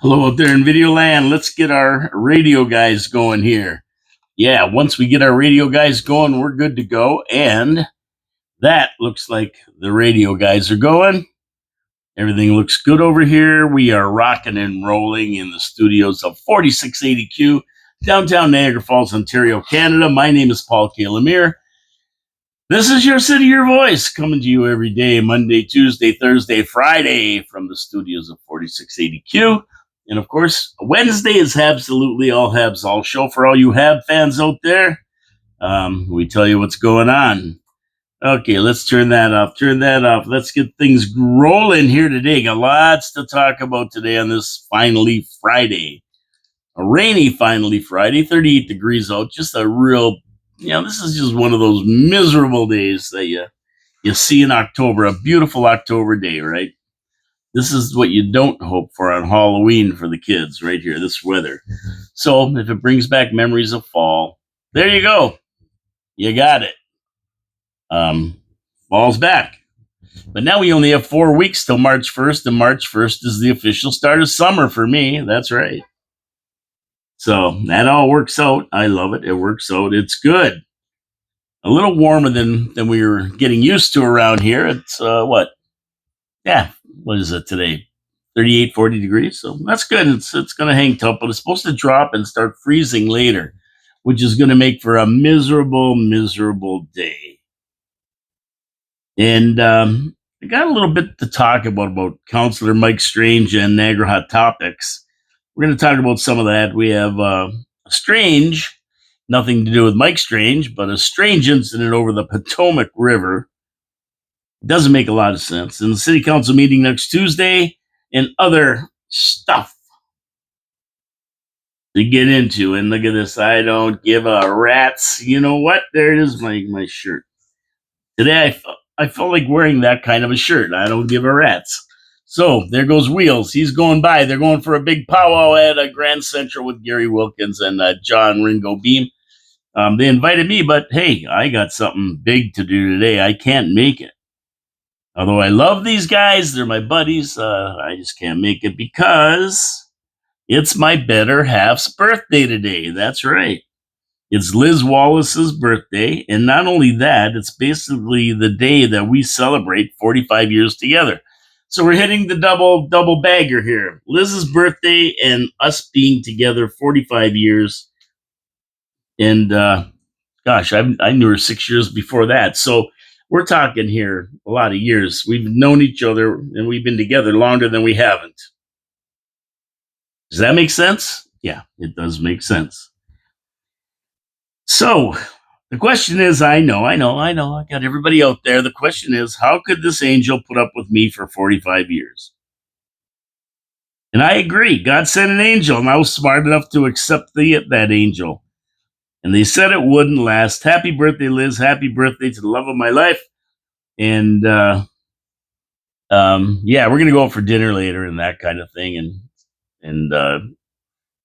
Hello out there in video land. Let's get our radio guys going here. Yeah, once we get our radio guys going, we're good to go. And that looks like the radio guys are going. Everything looks good over here. We are rocking and rolling in the studios of 4680Q, downtown Niagara Falls, Ontario, Canada. My name is Paul K. Lemire. This is your city, your voice, coming to you every day, Monday, Tuesday, Thursday, Friday, from the studios of 4680Q. And of course, Wednesday is absolutely all Habs all show for all you Hab fans out there. We tell you what's going on. Okay, let's turn that off. Turn that off. Let's get things rolling here today. Got lots to talk about today on this finally Friday. A rainy finally Friday, 38 degrees out. Just a real, this is just one of those miserable days that you see in October. A beautiful October day, right? This is what you don't hope for on Halloween for the kids right here, this weather. So if it brings back memories of fall, there you go. You got it. Fall's back. But now we only have 4 weeks till March 1st, and March 1st is the official start of summer for me. That's right. So that all works out. I love it. It works out. It's good. A little warmer than we were getting used to around here. It's what? Yeah, what is it today? 38, 40 degrees. So that's good. It's going to hang tough, but it's supposed to drop and start freezing later, which is going to make for a miserable, miserable day. And I got a little bit to talk about Councillor Mike Strange and Niagara Hot Topics. We're going to talk about some of that. We have a strange, nothing to do with Mike Strange, but a strange incident over the Potomac River. Doesn't make a lot of sense. In the city council meeting next Tuesday, and other stuff to get into. And look at this. I don't give a rat's. You know what? There it is, my shirt. Today I felt like wearing that kind of a shirt. I don't give a rat's. So there goes Wheels. He's going by. They're going for a big powwow at Grand Central with Gary Wilkins and John Ringo Beam. They invited me, but hey, I got something big to do today. I can't make it. Although I love these guys, they're my buddies. I just can't make it because it's my better half's birthday today. That's right. It's Liz Wallace's birthday. And not only that, it's basically the day that we celebrate 45 years together. So we're hitting the double bagger here. Liz's birthday and us being together 45 years. And gosh, I knew her 6 years before that. So we're talking here a lot of years. We've known each other and we've been together longer than we haven't. Does that make sense? Yeah, it does make sense. So the question is, I know, I got everybody out there. The question is, how could this angel put up with me for 45 years? And I agree. God sent an angel, and I was smart enough to accept that angel. And they said it wouldn't last. Happy birthday, Liz. Happy birthday to the love of my life. And yeah, we're gonna go out for dinner later and that kind of thing. And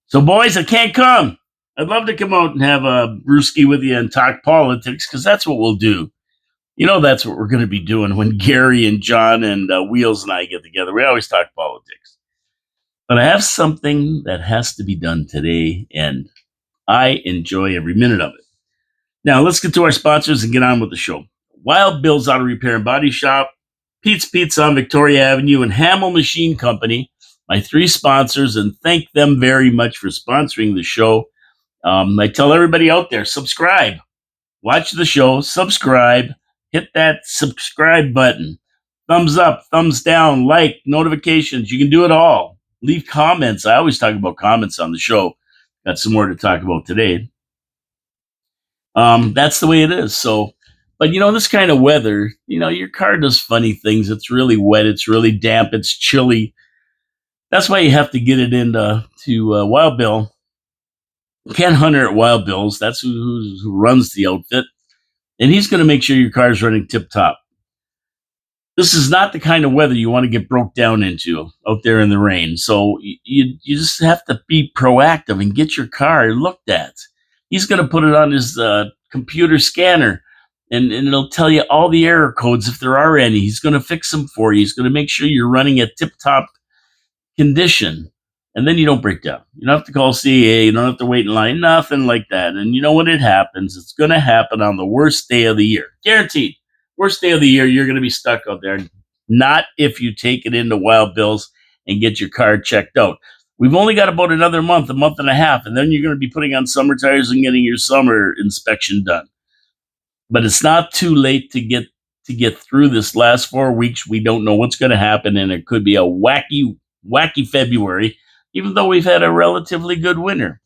so, boys, I can't come. I'd love to come out and have a brewski with you and talk politics because that's what we'll do. You know, that's what we're going to be doing when Gary and John and Wheels and I get together. We always talk politics. But I have something that has to be done today, and I enjoy every minute of it. Now, let's get to our sponsors and get on with the show. Wild Bill's Auto Repair and Body Shop, Pete's Pizza on Victoria Avenue, and Hamill Machine Company, my 3 sponsors, and thank them very much for sponsoring the show. I tell everybody out there, subscribe, watch the show, subscribe, hit that subscribe button, thumbs up, thumbs down, like, notifications. You can do it all. Leave comments. I always talk about comments on the show. Got some more to talk about today. That's the way it is. So, but this kind of weather, your car does funny things. It's really wet. It's really damp. It's chilly. That's why you have to get it into Wild Bill. Ken Hunter at Wild Bill's, that's who runs the outfit, and he's going to make sure your car is running tip-top. This is not the kind of weather you want to get broke down into out there in the rain, so you just have to be proactive and get your car looked at. He's going to put it on his computer scanner, and it'll tell you all the error codes if there are any. He's going to fix them for you. He's going to make sure you're running at tip-top condition. And then you don't break down. You don't have to call CA. You don't have to wait in line. Nothing like that. And you know when it happens, it's going to happen on the worst day of the year. Guaranteed. Worst day of the year, you're going to be stuck out there. Not if you take it into Wild Bill's and get your car checked out. We've only got about another month, a month and a half, and then you're going to be putting on summer tires and getting your summer inspection done. But it's not too late to get through this last 4 weeks. We don't know what's going to happen, and it could be a wacky February, even though we've had a relatively good winter.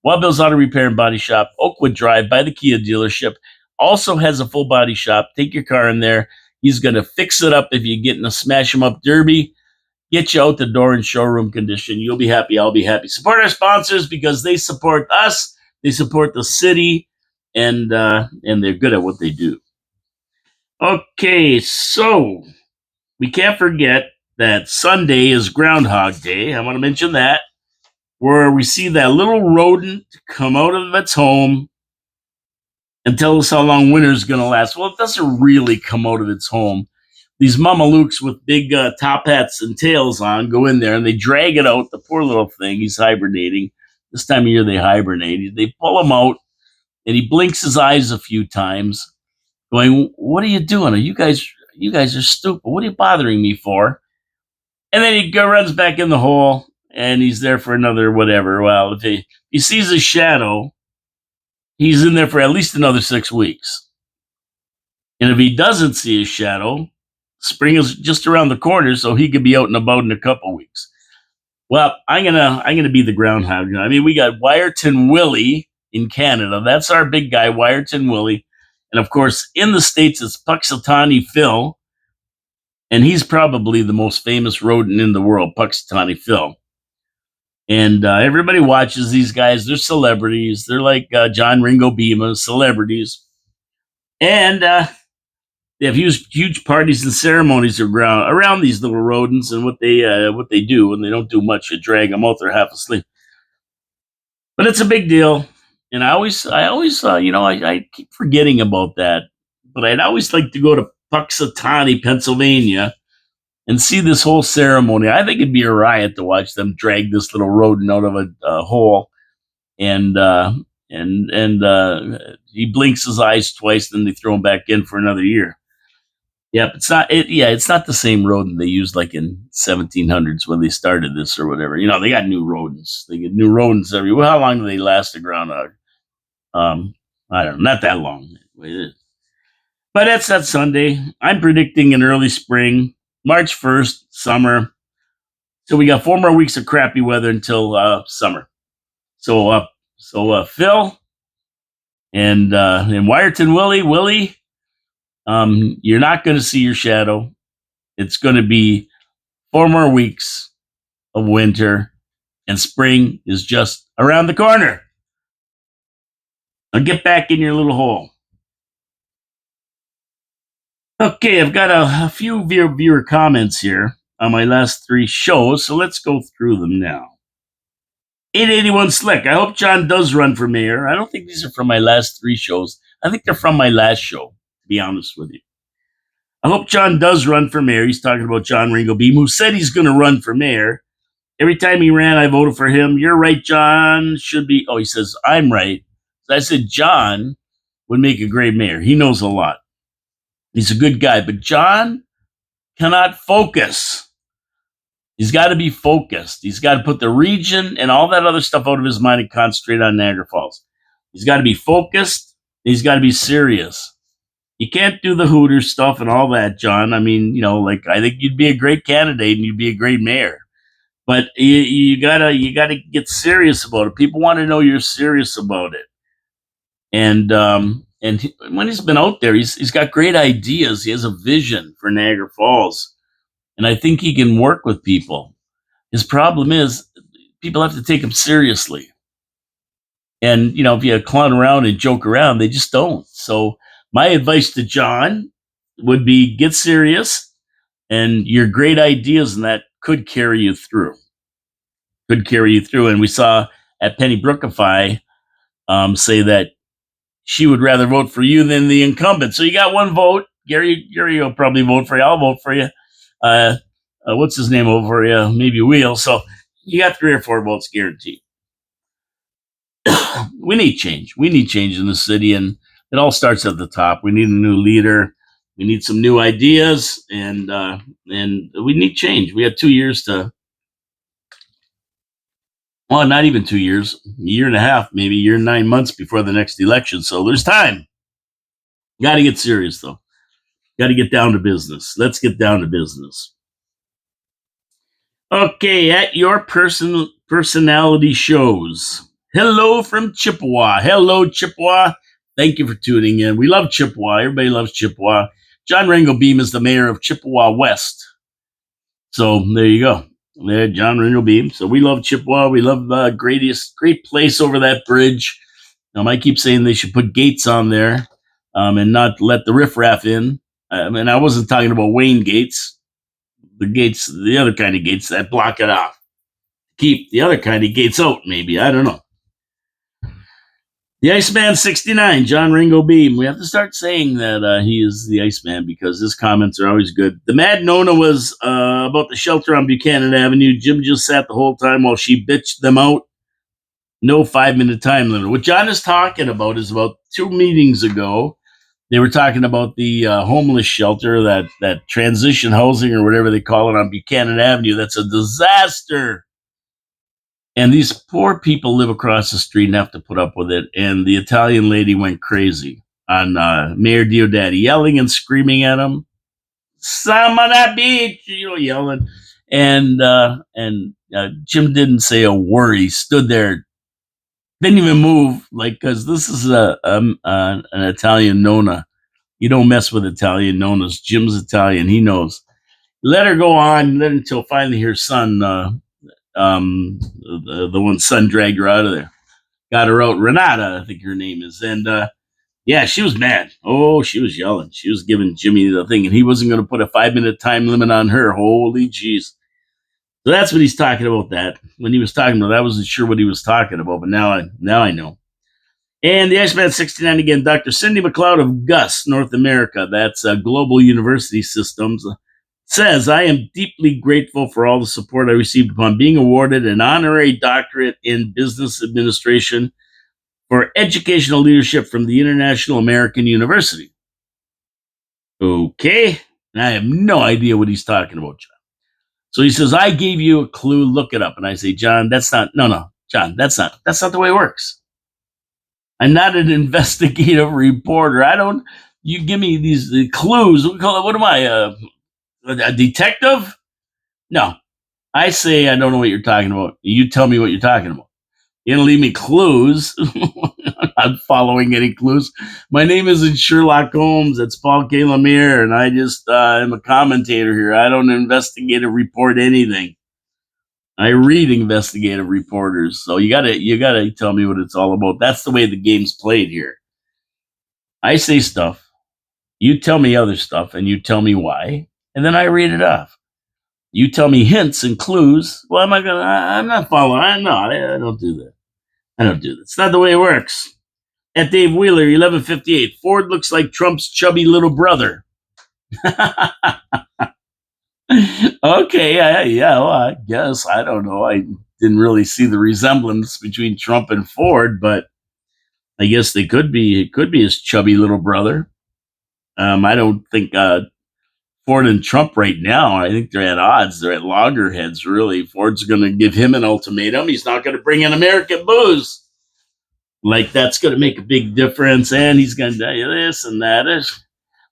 Wild Bill's Auto Repair and Body Shop, Oakwood Drive by the Kia dealership, also has a full body shop. Take your car in there. He's going to fix it up if you get in a smash 'em up derby. Get you out the door in showroom condition. You'll be happy. I'll be happy. Support our sponsors because they support us. They support the city, and they're good at what they do. Okay, so we can't forget that Sunday is Groundhog Day. I want to mention that, where we see that little rodent come out of its home and tell us how long winter's going to last. Well, it doesn't really come out of its home. These mamalukes with big top hats and tails on go in there and they drag it out. The poor little thing, he's hibernating. This time of year they hibernate. They pull him out and he blinks his eyes a few times, going, "What are you doing? You guys are stupid. What are you bothering me for?" And then he runs back in the hole and he's there for another whatever. Well, if he sees a shadow, he's in there for at least another 6 weeks. And if he doesn't see a shadow, spring is just around the corner, so he could be out and about in a couple weeks. Well, I'm gonna be the groundhog. I mean, we got Wyerton Willie in Canada. That's our big guy, Wyerton Willie. And of course, in the States, it's Puxatawny Phil. And he's probably the most famous rodent in the world, Puxatawny Phil. And everybody watches these guys. They're celebrities. They're like John Ringo Beema, celebrities. And they have huge parties and ceremonies around these little rodents and what they do. And they don't do much to drag them out. They're half asleep. But it's a big deal. And I always, I keep forgetting about that. But I'd always like to go to Puxatawny, Pennsylvania, and see this whole ceremony. I think it'd be a riot to watch them drag this little rodent out of a hole, and he blinks his eyes twice, then they throw him back in for another year. Yep, it's not the same rodent they used like in 1700s when they started this or whatever. They got new rodents. They get new rodents every. Well, how long do they last a groundhog? I don't know, not that long. But that's that Sunday. I'm predicting an early spring, March 1st, summer. So we got 4 more weeks of crappy weather until summer. So Phil and Wyerton Willie, you're not going to see your shadow. It's going to be 4 more weeks of winter, and spring is just around the corner. Now get back in your little hole. Okay, I've got a few viewer comments here on my last 3 shows, so let's go through them now. 881 Slick, I hope John does run for mayor. I don't think these are from my last 3 shows. I think they're from my last show, to be honest with you. I hope John does run for mayor. He's talking about John Ringo Beam, who said he's going to run for mayor. Every time he ran, I voted for him. You're right, John should be. Oh, he says, I'm right. So I said, John would make a great mayor. He knows a lot. He's a good guy, but John cannot focus. He's got to be focused. He's got to put the region and all that other stuff out of his mind and concentrate on Niagara Falls. He's got to be focused. He's got to be serious. You can't do the Hooters stuff and all that, John. I mean, I think you'd be a great candidate and you'd be a great mayor. But you gotta get serious about it. People want to know you're serious about it. And when he's been out there, he's got great ideas. He has a vision for Niagara Falls, and I think he can work with people. His problem is people have to take him seriously, and if you clown around and joke around, they just don't. So my advice to John would be get serious, and your great ideas and that could carry you through. And we saw at Penny Brookify say that she would rather vote for you than the incumbent. So you got 1 vote. Gary will probably vote for you. I'll vote for you. What's his name over for you? Maybe Wheel. So You got 3 or 4 votes guaranteed. We need change. We need change in the city, and it all starts at the top. We need a new leader. We need some new ideas, and we need change. We have 2 years to, well, not even 2 years, a year and a half, maybe a year and 9 months before the next election. So there's time. Got to get serious, though. Got to get down to business. Let's get down to business. Okay, at your personality shows. Hello from Chippewa. Hello, Chippewa. Thank you for tuning in. We love Chippewa. Everybody loves Chippewa. John Ringobeam is the mayor of Chippewa West. So there you go. There, John Ringobeam. So we love Chippewa. We love great place over that bridge. I keep saying they should put gates on there and not let the riffraff in. And I wasn't talking about Wayne Gates. The gates, the other kind of gates that block it off. Keep the other kind of gates out, maybe. I don't know. The Iceman 69, John Ringobeam. We have to start saying that he is the Iceman because his comments are always good. The Mad Nona was about the shelter on Buchanan Avenue. Jim just sat the whole time while she bitched them out. No 5-minute time limit. What John is talking about is about 2 meetings ago. They were talking about the homeless shelter, that transition housing or whatever they call it on Buchanan Avenue. That's a disaster. And these poor people live across the street and have to put up with it. And the Italian lady went crazy on Mayor Diodati, yelling and screaming at him. Some on that beach, yelling. And Jim didn't say a word. He stood there, didn't even move, because this is an Italian Nona. You don't mess with Italian Nonas. Jim's Italian. He knows. Let her go on. Let until finally her son, the one's son dragged her out of there. Got her out. Renata, I think her name is. And yeah, she was mad. Oh, she was yelling. She was giving Jimmy the thing, and he wasn't going to put a 5-minute time limit on her. Holy jeez. So that's what he's talking about. That when he was talking about, I wasn't sure what he was talking about, but now I know. And the Iceman 69 again, Dr. Cindy McLeod of GUS, North America. That's Global University Systems. Says, I am deeply grateful for all the support I received upon being awarded an honorary doctorate in business administration for educational leadership from the International American University. Okay. And I have no idea what he's talking about, John. So he says, I gave you a clue, look it up. And I say, John, John, that's not the way it works. I'm not an investigative reporter. You give me these clues. What am I, a detective? No. I say, I don't know what you're talking about. You tell me what you're talking about. You're going to leave me clues. I'm not following any clues. My name isn't Sherlock Holmes. It's Paul K. Lemire, and I just am a commentator here. I don't investigate or report anything. I read investigative reporters. So you gotta tell me what it's all about. That's the way the game's played here. I say stuff, you tell me other stuff, and you tell me why, and then I read it off. You tell me hints and clues. Well, I'm not following. I don't do that. I don't do that. It's not the way it works. At Dave Wheeler, 1158. Ford looks like Trump's chubby little brother. Okay, yeah, well, I guess. I don't know. I didn't really see the resemblance between Trump and Ford, but I guess they could be. It could be his chubby little brother. I don't think Ford and Trump right now, I think they're at odds. They're at loggerheads, really. Ford's going to give him an ultimatum. He's not going to bring in American booze. Like, that's going to make a big difference. And he's going to tell you this and that.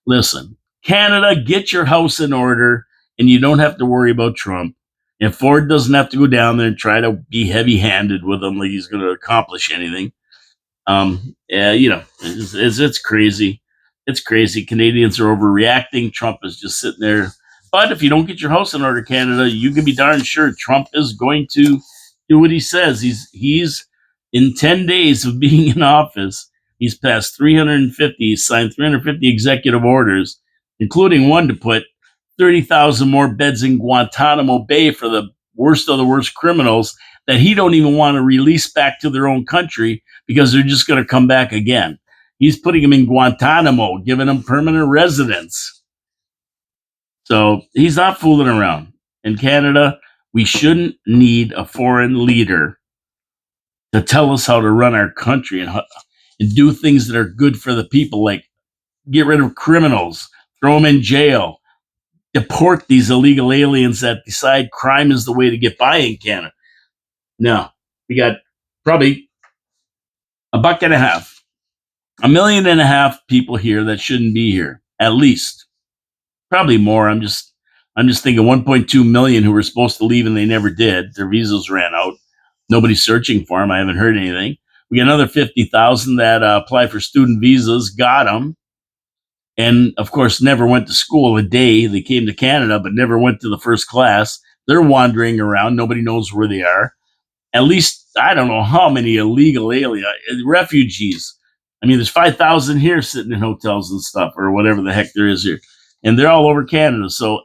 Listen, Canada, get your house in order, and you don't have to worry about Trump. And Ford doesn't have to go down there and try to be heavy-handed with him like he's going to accomplish anything. It's crazy. It's crazy. Canadians are overreacting. Trump is just sitting there. But if you don't get your house in order, Canada, you can be darn sure Trump is going to do what he says. He's in 10 days of being in office, he's passed 350. He's signed 350 executive orders, including one to put 30,000 more beds in Guantanamo Bay for the worst of the worst criminals that he don't even want to release back to their own country because they're just going to come back again. He's putting them in Guantanamo, giving them permanent residence. So he's not fooling around. In Canada, We shouldn't need a foreign leader to tell us how to run our country and do things that are good for the people, like get rid of criminals, throw them in jail, deport these illegal aliens that decide crime is the way to get by in Canada. No, we got probably a buck and a half, 1.5 million people here that shouldn't be here, at least. Probably more. I'm just thinking 1.2 million who were supposed to leave and they never did. Their visas ran out. Nobody's searching for them. I haven't heard anything. We got another 50,000 that apply for student visas, got them, and of course never went to school a day. They came to Canada but never went to the first class. They're wandering around. Nobody knows where they are. At least I don't know how many illegal alien refugees. I mean, there's 5,000 here sitting in hotels and stuff, or whatever the heck there is here, and they're all over Canada. So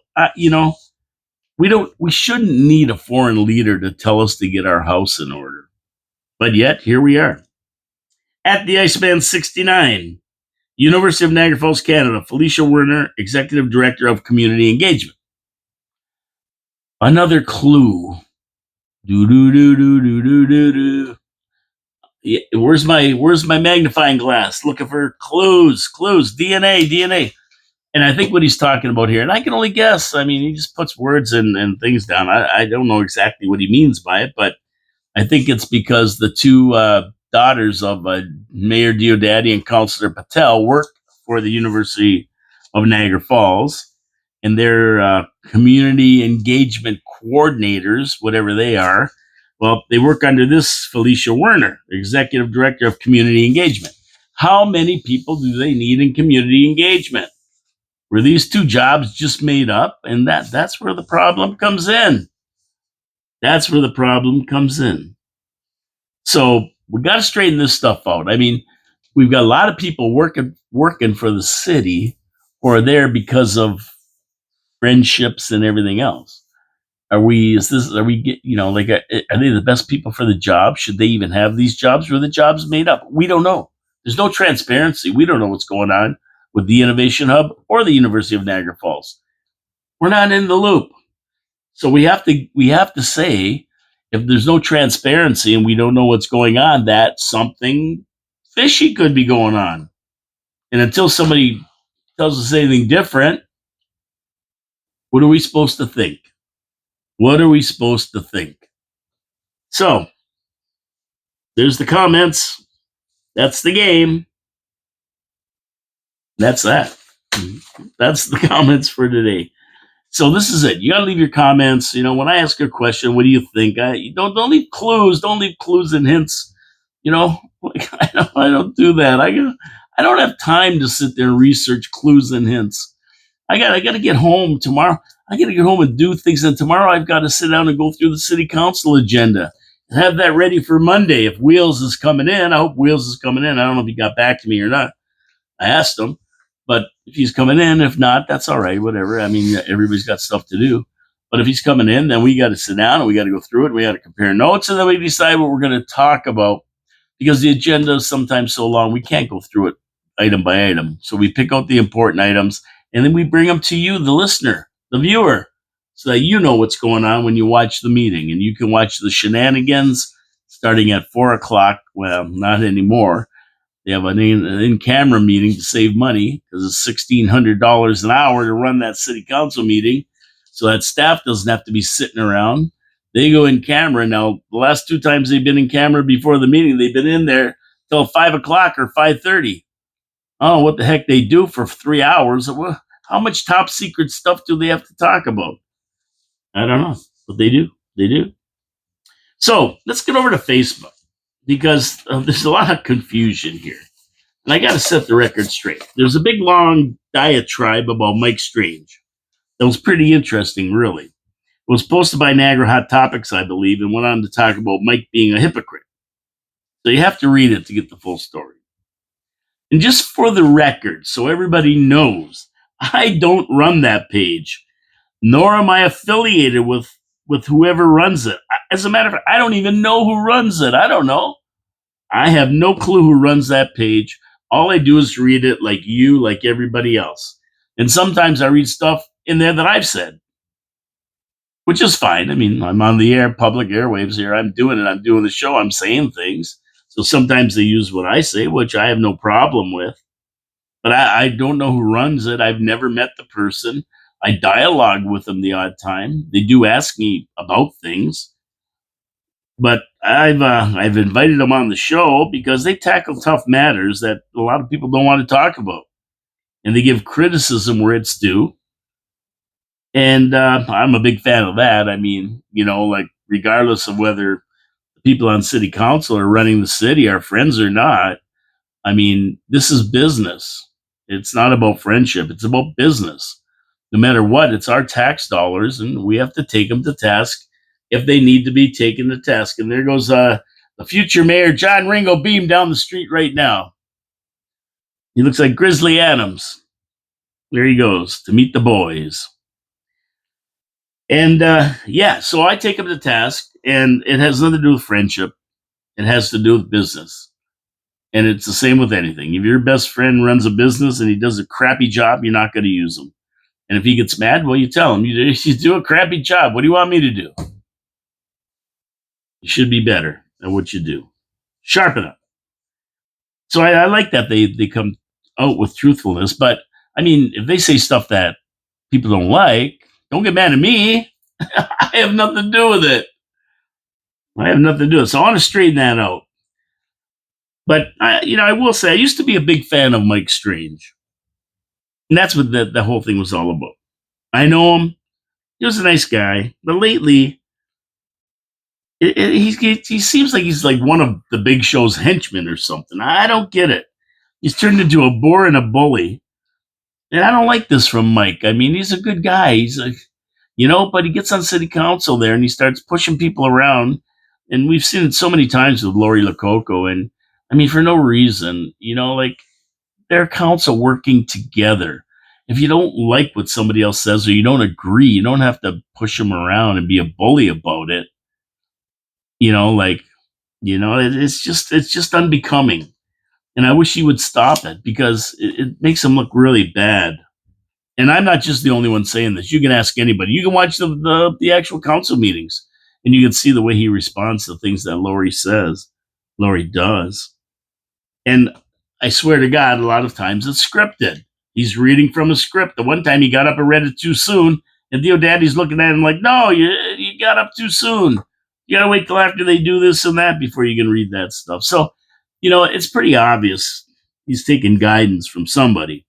we shouldn't need a foreign leader to tell us to get our house in order. But yet here we are. At the Iceman 69, University of Niagara Falls, Canada, Felicia Werner, Executive Director of Community Engagement. Another clue. Do do do do do do do do. Yeah, where's my magnifying glass? Looking for clues, DNA. And I think what he's talking about here, and I can only guess. I mean, he just puts words and things down. I don't know exactly what he means by it, but I think it's because the two daughters of Mayor Diodati and Councillor Patel work for the University of Niagara Falls, and they're community engagement coordinators, whatever they are. Well, they work under this Felicia Werner, Executive Director of Community Engagement. How many people do they need in community engagement? Were these two jobs just made up? And that's where the problem comes in. That's where the problem comes in. So we got to straighten this stuff out. I mean, we've got a lot of people working for the city who are there because of friendships and everything else. Are they the best people for the job? Should they even have these jobs? Were the jobs made up? We don't know. There's no transparency. We don't know what's going on with the Innovation Hub or the University of Niagara Falls. We're not in the loop. So we have to say, if there's no transparency and we don't know what's going on, that something fishy could be going on. And until somebody tells us anything different, what are we supposed to think? What are we supposed to think? So, there's the comments. That's the game. That's that. That's the comments for today. So this is it. You got to leave your comments. When I ask a question, what do you think? Don't leave clues. Don't leave clues and hints. I don't do that. I don't have time to sit there and research clues and hints. I got to get home tomorrow. I got to get home and do things. And tomorrow I've got to sit down and go through the city council agenda and have that ready for Monday. If Wheels is coming in, I hope Wheels is coming in. I don't know if he got back to me or not. I asked him, but if he's coming in, if not, that's all right. Whatever. I mean, everybody's got stuff to do. But if he's coming in, then we got to sit down and we got to go through it. And we got to compare notes, and then we decide what we're going to talk about, because the agenda is sometimes so long we can't go through it item by item. So we pick out the important items, and then we bring them to you, the listener, the viewer, so that you know what's going on when you watch the meeting. And you can watch the shenanigans starting at 4:00. Well, not anymore. They have an in-camera meeting to save money, because it's $1,600 an hour to run that city council meeting, so that staff doesn't have to be sitting around. They go in camera. Now, the last two times they've been in camera before the meeting, they've been in there till 5:00 or 5:30. I don't know what the heck they do for 3 hours. How much top secret stuff do they have to talk about? I don't know, but they do. They do. So let's get over to Facebook, because there's a lot of confusion here. And I got to set the record straight. There's a big, long diatribe about Mike Strange. That was pretty interesting, really. It was posted by Niagara Hot Topics, I believe, and went on to talk about Mike being a hypocrite. So you have to read it to get the full story. And just for the record, so everybody knows, I don't run that page, nor am I affiliated with whoever runs it. As a matter of fact, I don't even know who runs it. I don't know. I have no clue who runs that page. All I do is read it like you, like everybody else. And sometimes I read stuff in there that I've said. which is fine. I mean, I'm on the air, public airwaves here. I'm doing it. I'm doing the show. I'm saying things. So sometimes they use what I say, which I have no problem with. But I don't know who runs it. I've never met the person. I dialogue with them the odd time. They do ask me about things, but I've invited them on the show because they tackle tough matters that a lot of people don't want to talk about, and they give criticism where it's due. And I'm a big fan of that. I mean, like regardless of whether people on city council are running the city are friends or not, I mean, this is business. It's not about friendship. It's about business. No matter what, it's our tax dollars, and we have to take them to task if they need to be taken to task. And there goes the future mayor, John Ringo Beam, down the street right now. He looks like Grizzly Adams. There he goes to meet the boys. And yeah, so I take him to task, and it has nothing to do with friendship. It has to do with business. And it's the same with anything. If your best friend runs a business and he does a crappy job, you're not going to use him. And if he gets mad, well, you tell him, you do a crappy job. What do you want me to do? You should be better at what you do. Sharpen up. So I like that they come out with truthfulness. But I mean, if they say stuff that people don't like, don't get mad at me. I have nothing to do with it. I have nothing to do with it. So I want to straighten that out. But I will say I used to be a big fan of Mike Strange, and that's what the whole thing was all about. I know him; he was a nice guy, but lately, he seems like he's like one of the Big Show's henchmen or something. I don't get it. He's turned into a bore and a bully, and I don't like this from Mike. I mean, he's a good guy. He's like, but he gets on city council there and he starts pushing people around, and we've seen it so many times with Lori Lococo, and I mean, for no reason, like their council working together. If you don't like what somebody else says or you don't agree, you don't have to push them around and be a bully about it. Like, it's just unbecoming. And I wish he would stop it because it makes him look really bad. And I'm not just the only one saying this. You can ask anybody. You can watch the actual council meetings and you can see the way he responds to things that Lori does. And I swear to God, a lot of times it's scripted. He's reading from a script. The one time he got up and read it too soon, and Daddy's looking at him like, "No, you got up too soon. You got to wait till after they do this and that before you can read that stuff." So, it's pretty obvious he's taking guidance from somebody,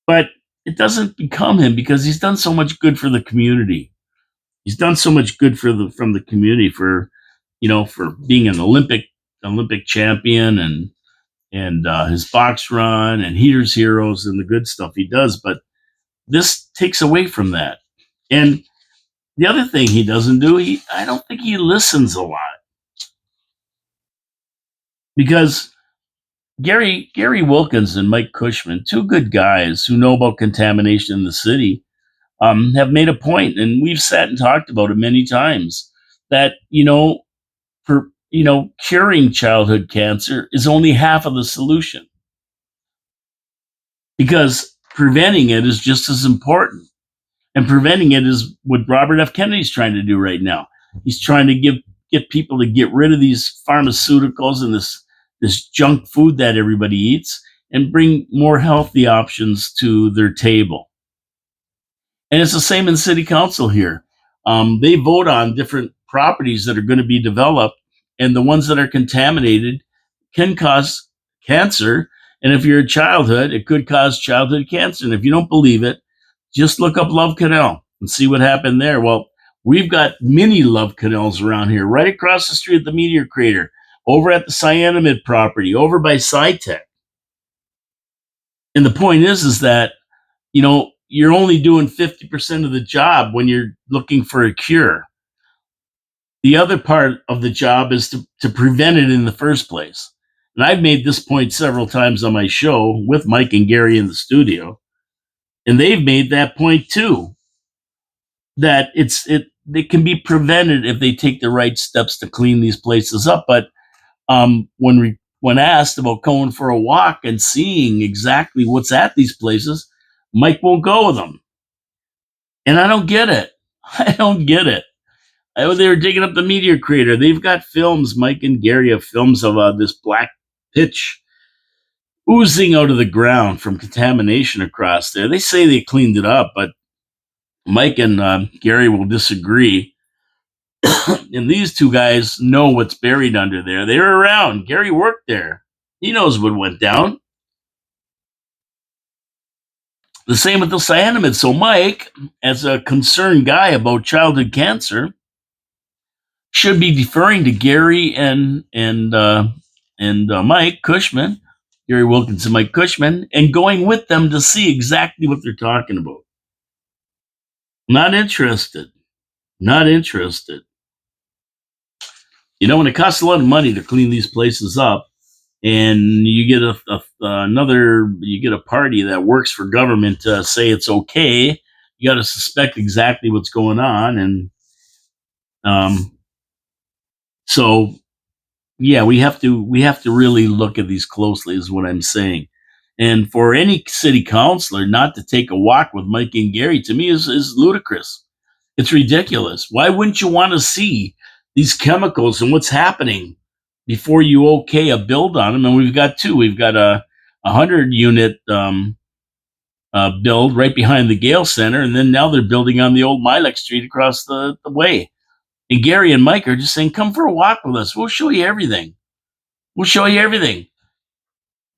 but it doesn't become him because he's done so much good for the community. He's done so much good from the community for being an Olympic champion and his box run and Heaters Heroes and the good stuff he does. But this takes away from that. And the other thing he doesn't do, I don't think he listens a lot because Gary Wilkins and Mike Cushman, two good guys who know about contamination in the city, have made a point, and we've sat and talked about it many times that for curing childhood cancer is only half of the solution because preventing it is just as important. And preventing it is what Robert F. Kennedy's trying to do right now. He's trying to get people to get rid of these pharmaceuticals and this junk food that everybody eats and bring more healthy options to their table. And it's the same in city council here. They vote on different properties that are going to be developed, and the ones that are contaminated can cause cancer. And if you're a childhood, it could cause childhood cancer. And if you don't believe it, just look up Love Canal and see what happened there. Well, we've got mini Love Canals around here, right across the street at the Meteor Crater, over at the Cyanamid property, over by SciTech. And the point is that, you're only doing 50% of the job when you're looking for a cure. The other part of the job is to prevent it in the first place. And I've made this point several times on my show with Mike and Gary in the studio. And they've made that point too, that it can be prevented if they take the right steps to clean these places up. But when asked about going for a walk and seeing exactly what's at these places, Mike won't go with them. And I don't get it. I don't get it. They were digging up the meteor crater. They've got films. Mike and Gary have films of this black pitch oozing out of the ground from contamination across there. They say they cleaned it up, but Mike and Gary will disagree. And these two guys know what's buried under there. They were around. Gary worked there. He knows what went down. The same with the cyanamide. So Mike, as a concerned guy about childhood cancer, should be deferring to Gary and Mike Cushman, Gary Wilkinson, Mike Cushman, and going with them to see exactly what they're talking about. Not interested. Not interested. You know, when it costs a lot of money to clean these places up, and you get you get a party that works for government to say it's okay, you got to suspect exactly what's going on, and um, so yeah, we have to really look at these closely, is what I'm saying. And for any city councilor not to take a walk with Mike and Gary, to me, is ludicrous. It's ridiculous. Why wouldn't you want to see these chemicals and what's happening before you okay a build on them? And we've got two. We've got a 100 unit build right behind the Gale Center, and then now they're building on the old Milex Street across the way. And Gary and Mike are just saying, "Come for a walk with us. We'll show you everything. We'll show you everything."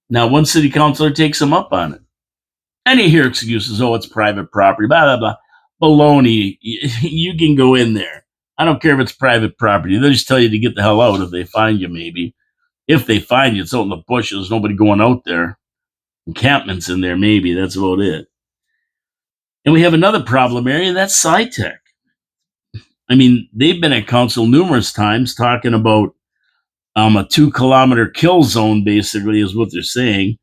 Now, one city councilor takes them up on it. And you hear excuses, oh, it's private property, blah, blah, blah. Baloney. You can go in there. I don't care if it's private property. They'll just tell you to get the hell out if they find you, maybe. If they find you, it's out in the bushes. Nobody going out there. Encampments in there, maybe. That's about it. And we have another problem area, and that's SciTech. I mean, they've been at council numerous times talking about a 2 kilometer kill zone, basically, is what they're saying.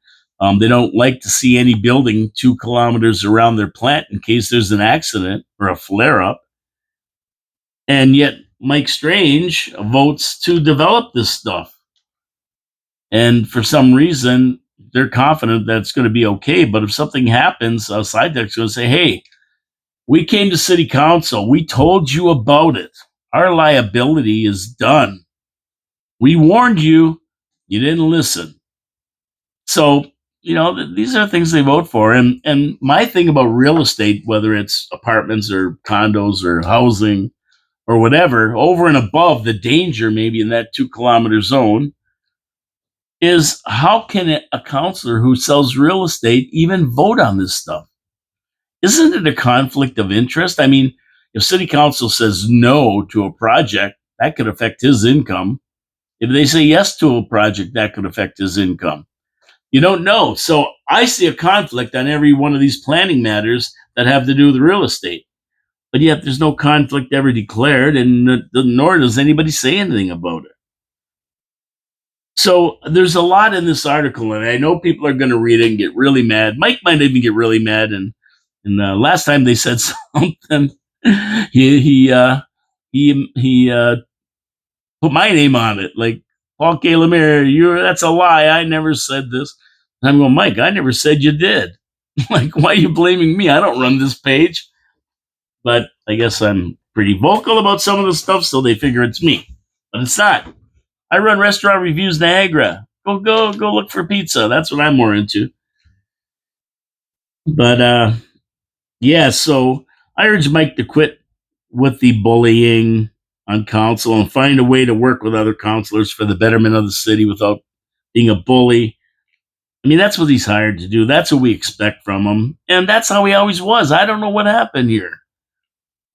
They don't like to see any building 2 kilometers around their plant in case there's an accident or a flare up. And yet, Mike Strange votes to develop this stuff. And for some reason, they're confident that it's going to be okay. But if something happens, SciTech's going to say, hey, we came to city council. We told you about it. Our liability is done. We warned you. You didn't listen. So, these are things they vote for. And my thing about real estate, whether it's apartments or condos or housing or whatever, over and above the danger maybe in that 2 kilometer zone, is how can a counselor who sells real estate even vote on this stuff? Isn't it a conflict of interest? I mean, if city council says no to a project, that could affect his income. If they say yes to a project, that could affect his income. You don't know. So I see a conflict on every one of these planning matters that have to do with real estate. But yet there's no conflict ever declared, and nor does anybody say anything about it. So there's a lot in this article, and I know people are going to read it and get really mad. Mike might even get really mad. And last time they said something, he put my name on it, like Paul K. Lemire. That's a lie. I never said this. And I'm going, Mike, I never said you did. Like, why are you blaming me? I don't run this page. But I guess I'm pretty vocal about some of the stuff, so they figure it's me. But it's not. I run Restaurant Reviews Niagara. Go look for pizza. That's what I'm more into. But yeah, so I urge Mike to quit with the bullying on council and find a way to work with other councilors for the betterment of the city without being a bully. I mean, that's what he's hired to do. That's what we expect from him. And that's how he always was. I don't know what happened here.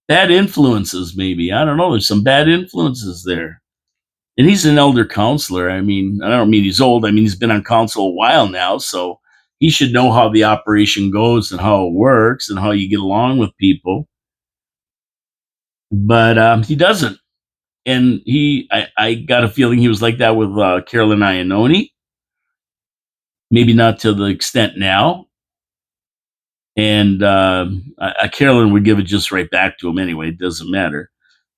Bad influences, maybe. I don't know. There's some bad influences there. And he's an elder counselor. I mean, I don't mean he's old. I mean, he's been on council a while now. So he should know how the operation goes and how it works and how you get along with people. But he doesn't. And I got a feeling he was like that with Carolyn Iannone. Maybe not to the extent now. And Carolyn would give it just right back to him anyway. It doesn't matter.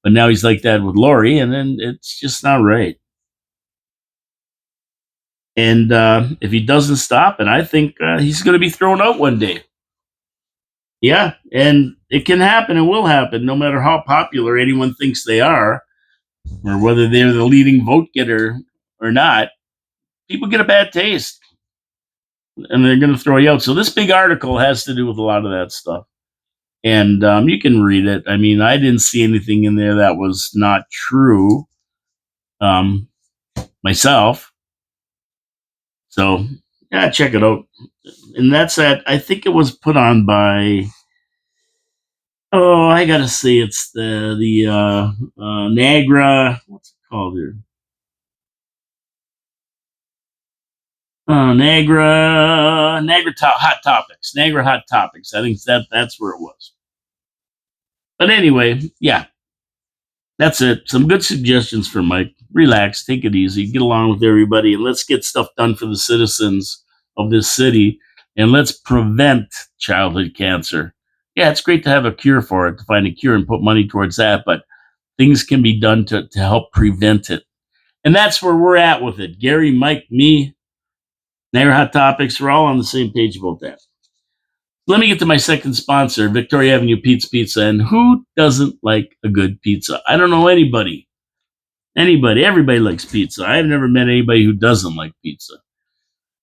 But now he's like that with Lori, and then it's just not right. And if he doesn't stop, and I think he's going to be thrown out one day. Yeah, and it can happen. It will happen, no matter how popular anyone thinks they are, or whether they're the leading vote getter or not. People get a bad taste, and they're going to throw you out. So this big article has to do with a lot of that stuff, and you can read it. I mean, I didn't see anything in there that was not true um, myself. So yeah, check it out. And that's at, I think it was put on by, oh, I gotta say it's the Niagara, what's it called here? Hot Topics. Niagara Hot Topics. I think that's where it was. But anyway, yeah, that's it. Some good suggestions for Mike. Relax, take it easy, get along with everybody, and let's get stuff done for the citizens of this city, and let's prevent childhood cancer. Yeah, it's great to have a cure for it, to find a cure and put money towards that, but things can be done to help prevent it. And that's where we're at with it. Gary, Mike, me, Nair Hot Topics, we're all on the same page about that. Let me get to my second sponsor, Victoria Avenue Pete's Pizza. And who doesn't like a good pizza? I don't know anybody. Everybody likes pizza. I've never met anybody who doesn't like pizza.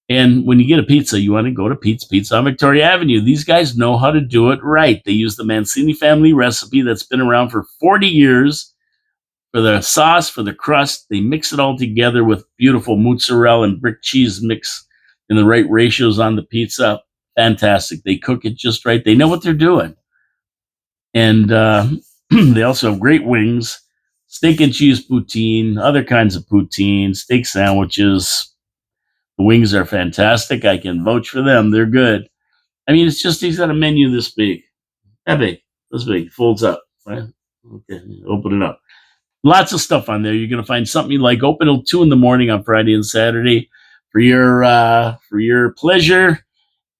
And when you get a pizza, you want to go to Pete's Pizza on Victoria Avenue. These guys know how to do it right. They use the Mancini family recipe that's been around for 40 years for the sauce, for the crust. They mix it all together with beautiful mozzarella and brick cheese mix in the right ratios on the pizza. Fantastic. They cook it just right. They know what they're doing. And they also have great wings, steak and cheese poutine, other kinds of poutine, steak sandwiches. The wings are fantastic. I can vouch for them. They're good. I mean, it's just he's got a menu this big, that big, this big, folds up. Right? Okay, open it up. Lots of stuff on there. You're going to find something you like. Open till 2 in the morning on Friday and Saturday for your pleasure.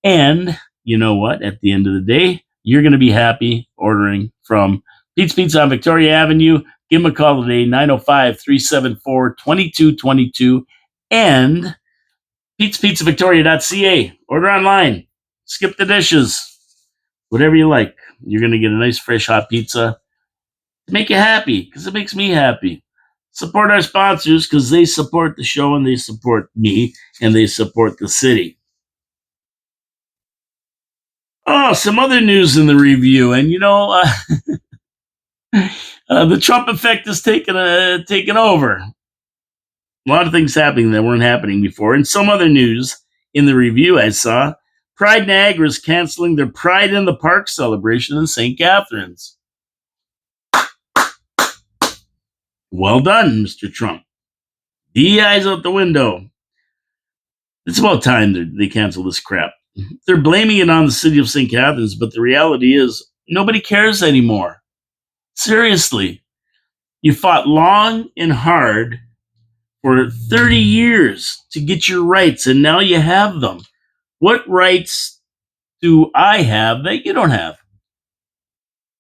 And you know what? At the end of the day, you're going to be happy ordering from Pete's Pizza on Victoria Avenue. Give them a call today, 905-374-2222. And Pete'sPizzaVictoria.ca. Order online. Skip the dishes. Whatever you like. You're going to get a nice, fresh, hot pizza to make you happy, because it makes me happy. Support our sponsors, because they support the show and they support me and they support the city. Oh, some other news in the review, and the Trump effect is taking over. A lot of things happening that weren't happening before. And some other news in the review I saw: Pride Niagara is canceling their Pride in the Park celebration in St. Catharines. Well done, Mr. Trump. DEI's out the window. It's about time they cancel this crap. They're blaming it on the city of St. Catharines, but the reality is nobody cares anymore. Seriously. You fought long and hard for 30 years to get your rights, and now you have them. What rights do I have that you don't have?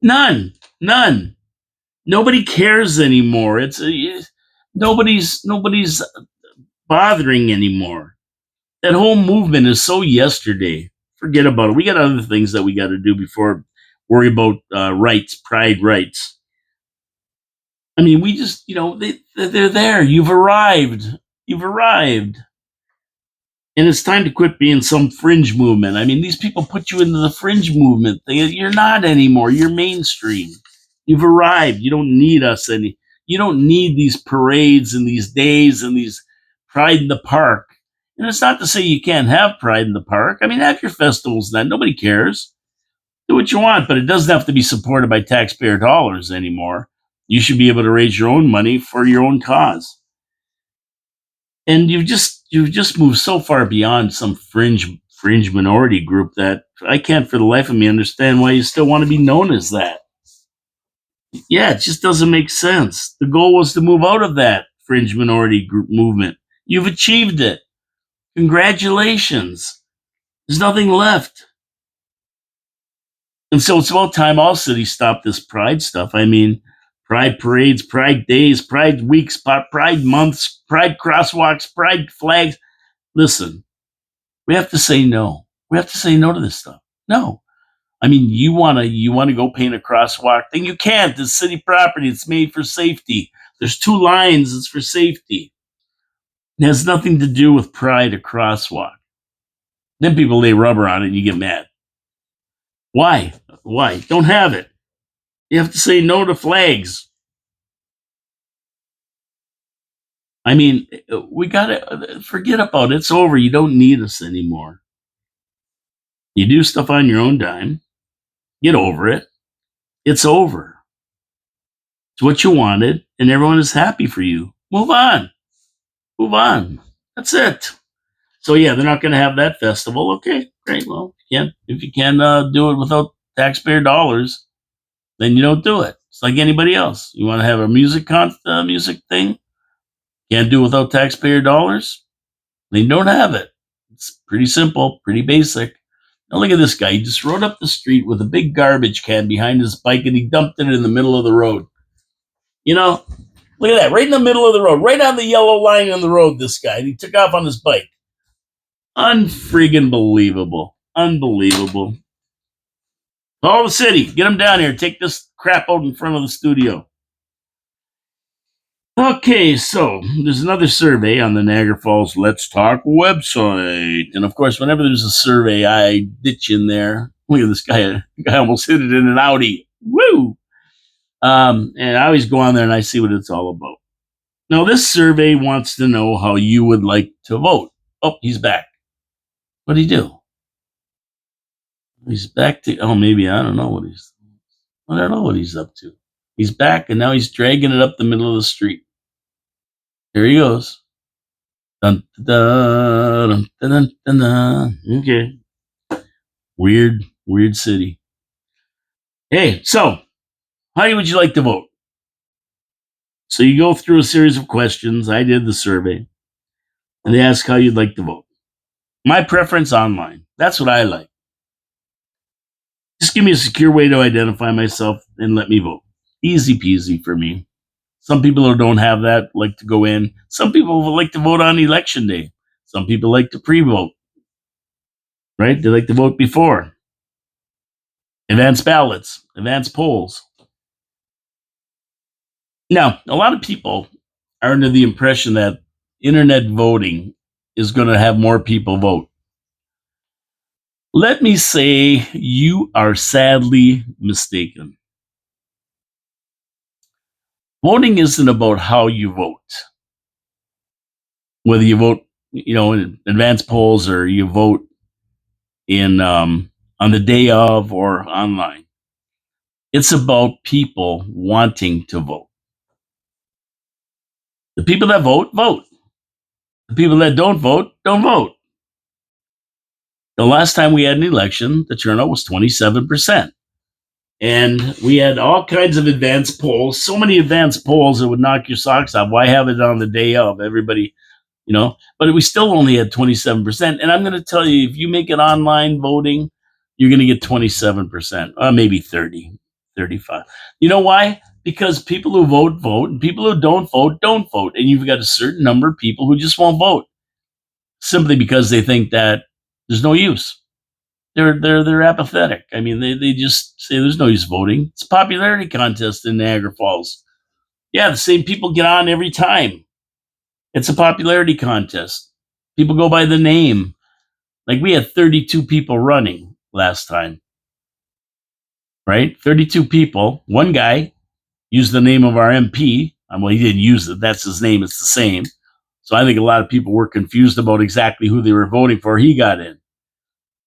None. None. Nobody cares anymore. Nobody's bothering anymore. That whole movement is so yesterday. Forget about it. We got other things that we got to do before worry about rights, pride rights. I mean, we just, they're there. You've arrived. You've arrived. And it's time to quit being some fringe movement. I mean, these people put you into the fringe movement. You're not anymore. You're mainstream. You've arrived. You don't need us any. You don't need these parades and these days and these Pride in the Park. And it's not to say you can't have Pride in the Park. I mean, have your festivals then. Nobody cares. Do what you want, but it doesn't have to be supported by taxpayer dollars anymore. You should be able to raise your own money for your own cause. And you've just moved so far beyond some fringe minority group that I can't for the life of me understand why you still want to be known as that. Yeah, it just doesn't make sense. The goal was to move out of that fringe minority group movement. You've achieved it. Congratulations. There's nothing left. And so it's about time all cities stop this pride stuff. I mean, pride parades, pride days, pride weeks, pride months, pride crosswalks, pride flags. Listen, we have to say no. We have to say no to this stuff. No. I mean, you wanna go paint a crosswalk, then you can't. It's city property. It's made for safety. There's two lines. It's for safety. It has nothing to do with pride or crosswalk. Then people lay rubber on it and you get mad. Why? Why? Don't have it. You have to say no to flags. I mean, we gotta forget about it. It's over. You don't need us anymore. You do stuff on your own dime. Get over it. It's over. It's what you wanted, and everyone is happy for you. Move on. Move on. That's it. So yeah, they're not going to have that festival. Okay, great. Well, if you can do it without taxpayer dollars, then you don't do it. It's like anybody else. You want to have a music thing, can't do it without taxpayer dollars, then you don't have it. It's pretty simple, pretty basic. Now look at this guy. He just rode up the street with a big garbage can behind his bike and he dumped it in the middle of the road. You know, look at that, right in the middle of the road, right on the yellow line on the road. This guy, and he took off on his bike. Unfriggin' believable. Unbelievable. Call the city. Get them down here. Take this crap out in front of the studio. Okay, so there's another survey on the Niagara Falls Let's Talk website. And of course, whenever there's a survey, I ditch in there. Look at this guy. The guy almost hit it in an Audi. Woo! And I always go on there and I see what it's all about. Now, this survey wants to know how you would like to vote. Oh, he's back. What'd he do? He's back to, oh, maybe, I don't know what he's up to. He's back and now he's dragging it up the middle of the street. Here he goes. Dun, dun, dun, dun, dun, dun. Okay. Weird city. Hey, so how would you like to vote? So you go through a series of questions. I did the survey and they ask how you'd like to vote. My preference online. That's what I like. Just give me a secure way to identify myself and let me vote. Easy peasy for me. Some people who don't have that like to go in. Some people like to vote on election day. Some people like to pre-vote, right? They like to vote before. Advance ballots, advance polls. Now, a lot of people are under the impression that internet voting is going to have more people vote. Let me say you are sadly mistaken. Voting isn't about how you vote. Whether you vote, in advance polls or you vote in on the day of or online. It's about people wanting to vote. The people that vote, vote. The people that don't vote, don't vote. The last time we had an election, the turnout was 27%. And we had all kinds of advanced polls, so many advanced polls that would knock your socks off. Why have it on the day of? Everybody, but we still only had 27%. And I'm going to tell you, if you make it online voting, you're going to get 27%, maybe 30, 35. You know why? Because people who vote, vote, and people who don't vote. And you've got a certain number of people who just won't vote simply because they think that there's no use. They're apathetic. I mean, they just say there's no use voting. It's a popularity contest in Niagara Falls. Yeah, the same people get on every time. It's a popularity contest. People go by the name. Like we had 32 people running last time, right? 32 people. One guy used the name of our MP. Well, he didn't use it. That's his name. It's the same. So I think a lot of people were confused about exactly who they were voting for. He got in.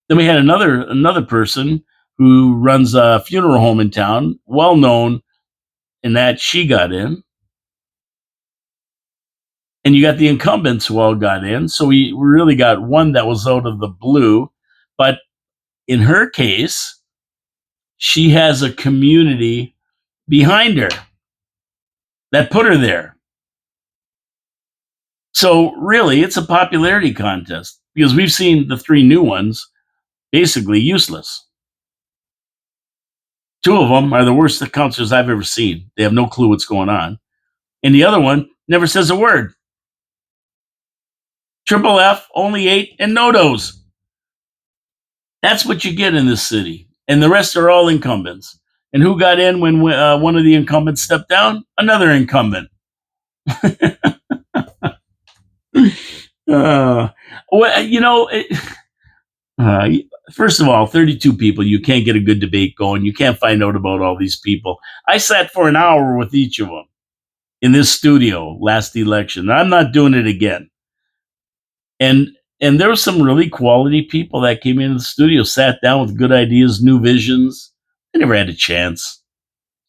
Then we had another person who runs a funeral home in town, well known in that she got in. And you got the incumbents who all got in. So we really got one that was out of the blue. But in her case, she has a community behind her that put her there. So really, it's a popularity contest because we've seen the three new ones basically useless. Two of them are the worst counselors I've ever seen. They have no clue what's going on. And the other one never says a word. Triple F, only 8, and no-dos. That's what you get in this city. and the rest are all incumbents. And who got in when one of the incumbents stepped down? Another incumbent. Well, uh, first of all, 32 people, you can't get a good debate going. You can't find out about all these people. I sat for an hour with each of them in this studio last election. I'm not doing it again. And there were some really quality people that came into the studio, sat down with good ideas, new visions. They never had a chance.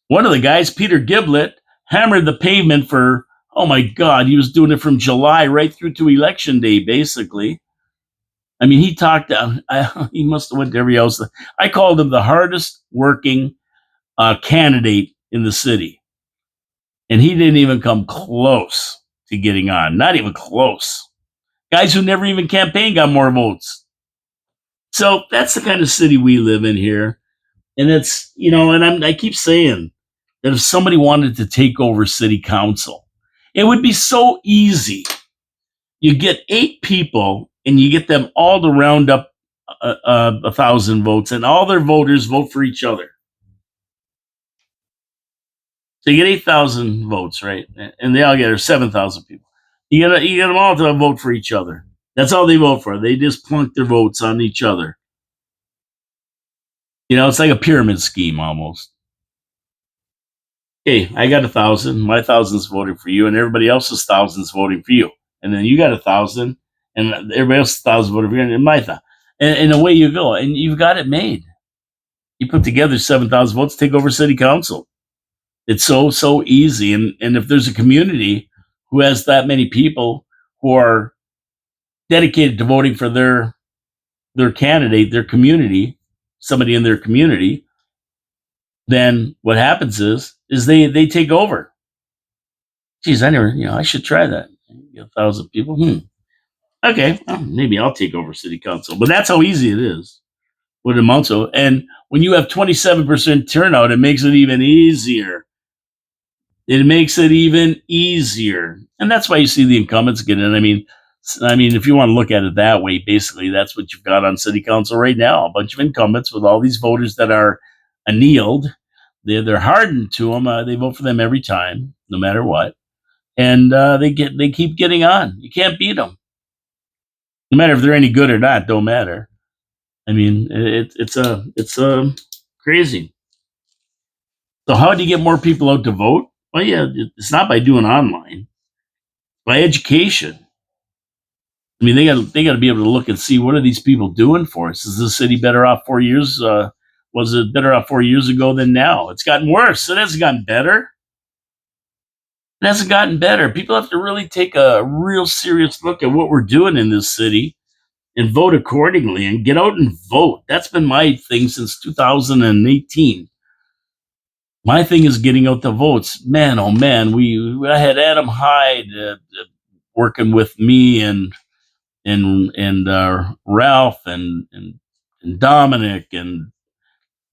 One of the guys, Peter Giblett, hammered the pavement for, oh my God, he was doing it from July right through to election day, basically. I mean, he talked, he must have went to every house. I called him the hardest working candidate in the city. And he didn't even come close to getting on, not even close. Guys who never even campaigned got more votes. So that's the kind of city we live in here. And it's, and I keep saying that if somebody wanted to take over city council, it would be so easy. You get 8 people and you get them all to round up 1,000 votes, and all their voters vote for each other. So you get 8,000 votes, right? And they all get, or 7,000 people. You get them all to vote for each other. That's all they vote for. They just plunk their votes on each other. It's like a pyramid scheme almost. Hey, I got 1,000. My 1,000's voting for you, and everybody else's 1,000's voting for you. And then you got 1,000, and everybody else's 1,000 voting for you, and my 1,000. And away you go. And you've got it made. You put together 7,000 votes, take over city council. It's so easy. And if there's a community who has that many people who are dedicated to voting for their candidate, their community, somebody in their community, then what happens is they take over. Geez, I should try that. 1,000 people. Okay, well, maybe I'll take over city council. But that's how easy it is. What it amounts to. And when you have 27% turnout, it makes it even easier. It makes it even easier. And that's why you see the incumbents get in. I mean, if you want to look at it that way, basically that's what you've got on city council right now. A bunch of incumbents with all these voters that are annealed. They're hardened to them. They vote for them every time, no matter what. And they keep getting on. You can't beat them. No matter if they're any good or not, don't matter. I mean, it's crazy. So how do you get more people out to vote? Well, yeah, it's not by doing online, by education. I mean, they got to be able to look and see, what are these people doing for us? Is the city better off 4 years? Was it better off 4 years ago than now? It's gotten worse. It hasn't gotten better. It hasn't gotten better. People have to really take a real serious look at what we're doing in this city and vote accordingly and get out and vote. That's been my thing since 2018. My thing is getting out the votes. Man, oh man, I had Adam Hyde working with me and Ralph and Dominic and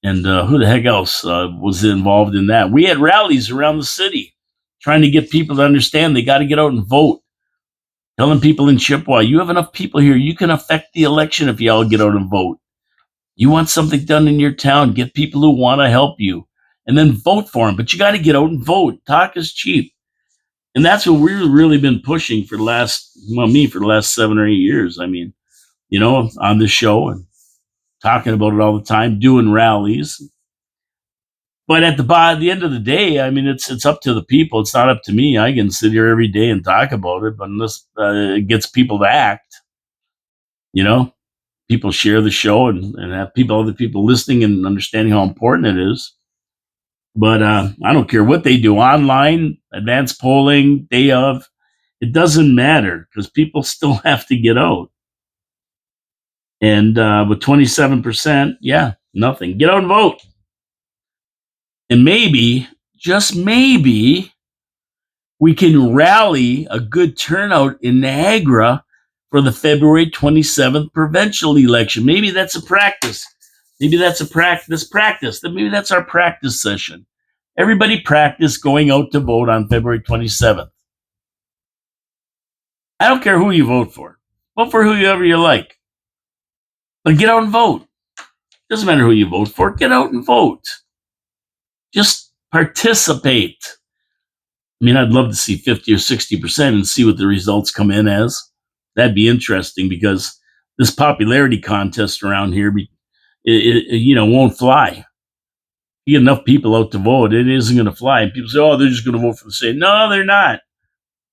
who the heck else was involved in that. We had rallies around the city trying to get people to understand they got to get out and vote. Telling people in Chippewa, you have enough people here, you can affect the election if you all get out and vote. You want something done in your town, get people who want to help you, and then vote for them. But you got to get out and vote. Talk is cheap. And that's what we've really been pushing for the last 7 or 8 years. I mean, on this show and talking about it all the time, doing rallies. But at the end of the day, I mean, it's up to the people. It's not up to me. I can sit here every day and talk about it, but unless it gets people to act, people share the show and have other people listening and understanding how important it is. But I don't care what they do online, advanced polling, day of. It doesn't matter because people still have to get out. And with 27%, yeah, nothing. Get out and vote. And maybe, just maybe, we can rally a good turnout in Niagara for the February 27th provincial election. Maybe that's a practice. Maybe that's a practice. Maybe that's our practice session. Everybody practice going out to vote on February 27th. I don't care who you vote for. Vote for whoever you like. But get out and vote. Doesn't matter who you vote for. Get out and vote. Just participate. I mean, I'd love to see 50 or 60% and see what the results come in as. That'd be interesting because this popularity contest around here, won't fly. You get enough people out to vote, it isn't going to fly. And people say, oh, they're just going to vote for the state. No, they're not.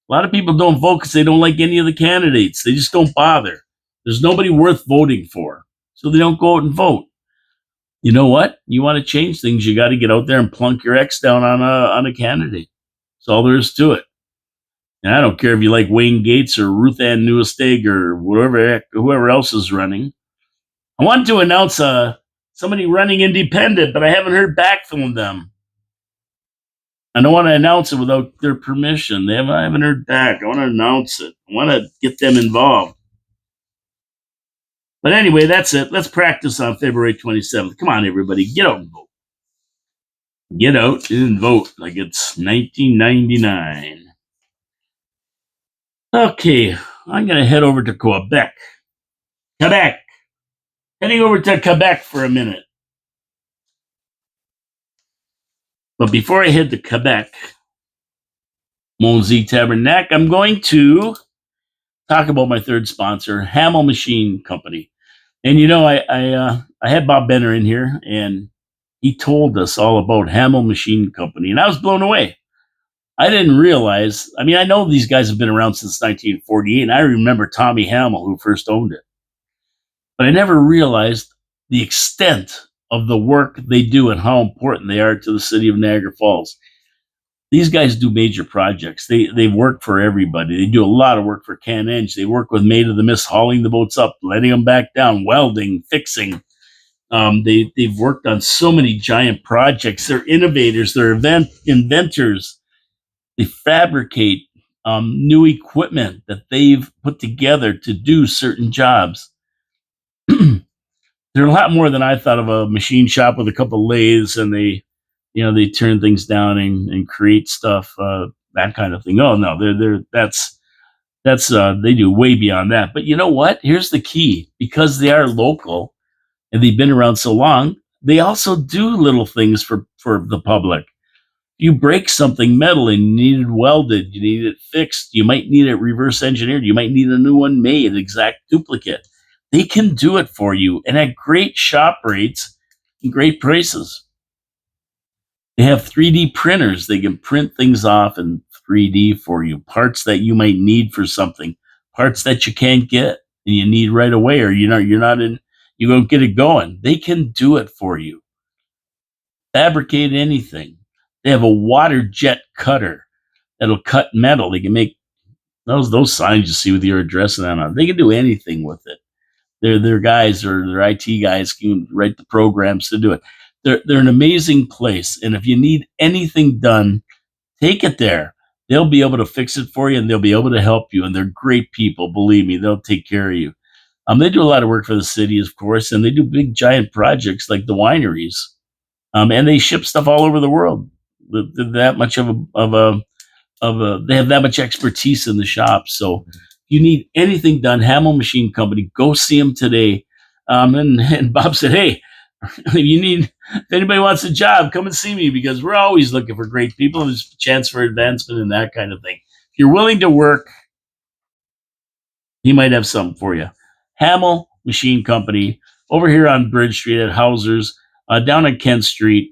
A lot of people don't vote because they don't like any of the candidates. They just don't bother. There's nobody worth voting for. So they don't go out and vote. You know what? You want to change things, you got to get out there and plunk your X down on a candidate. That's all there is to it. And I don't care if you like Wayne Gates or Ruth Ann Newesteg or whoever else is running. I wanted to announce somebody running independent, but I haven't heard back from them. I don't want to announce it without their permission. I haven't heard back. I want to announce it. I want to get them involved. But anyway, that's it. Let's practice on February 27th. Come on, everybody. Get out and vote. Get out and vote like it's 1999. Okay, I'm going to head over to Quebec. Heading over to Quebec for a minute. But before I head to Quebec, Monzi Tabernac, I'm going to talk about my third sponsor, Hamel Machine Company. And I had Bob Benner in here, and he told us all about Hamel Machine Company, and I was blown away. I didn't realize. I mean, I know these guys have been around since 1948, and I remember Tommy Hamel, who first owned it. But I never realized the extent of the work they do and how important they are to the city of Niagara Falls. These guys do major projects. They work for everybody. They do a lot of work for Can-Eng. They work with Maid of the Mist, hauling the boats up, letting them back down, welding, fixing. They've worked on so many giant projects. They're innovators. They're inventors. They fabricate new equipment that they've put together to do certain jobs. They're a lot more than I thought of a machine shop with a couple lathes, and they turn things down and create stuff, that kind of thing. Oh no, that's they do way beyond that. But you know what? Here's the key: because they are local and they've been around so long, they also do little things for the public. You break something metal and you need it welded, you need it fixed, you might need it reverse engineered, you might need a new one made, exact duplicate. They can do it for you and at great shop rates and great prices. They have 3D printers. They can print things off in 3D for you. Parts that you might need for something, parts that you can't get and you need right away, or you don't get it going. They can do it for you. Fabricate anything. They have a water jet cutter that'll cut metal. They can make those signs you see with your address and on. They can do anything with it. Their guys or their IT guys can write the programs to do it. They're an amazing place, and if you need anything done, take it there. They'll be able to fix it for you, and they'll be able to help you. And they're great people. Believe me, they'll take care of you. They do a lot of work for the city, of course, and they do big giant projects like the wineries. And they ship stuff all over the world. That much they have that much expertise in the shop. So if you need anything done, Hamel Machine Company, go see them today. And Bob said, hey, if anybody wants a job, come and see me, because we're always looking for great people. There's a chance for advancement and that kind of thing. If you're willing to work, he might have something for you. Hamel Machine Company over here on Bridge Street at Hauser's, down on Kent Street.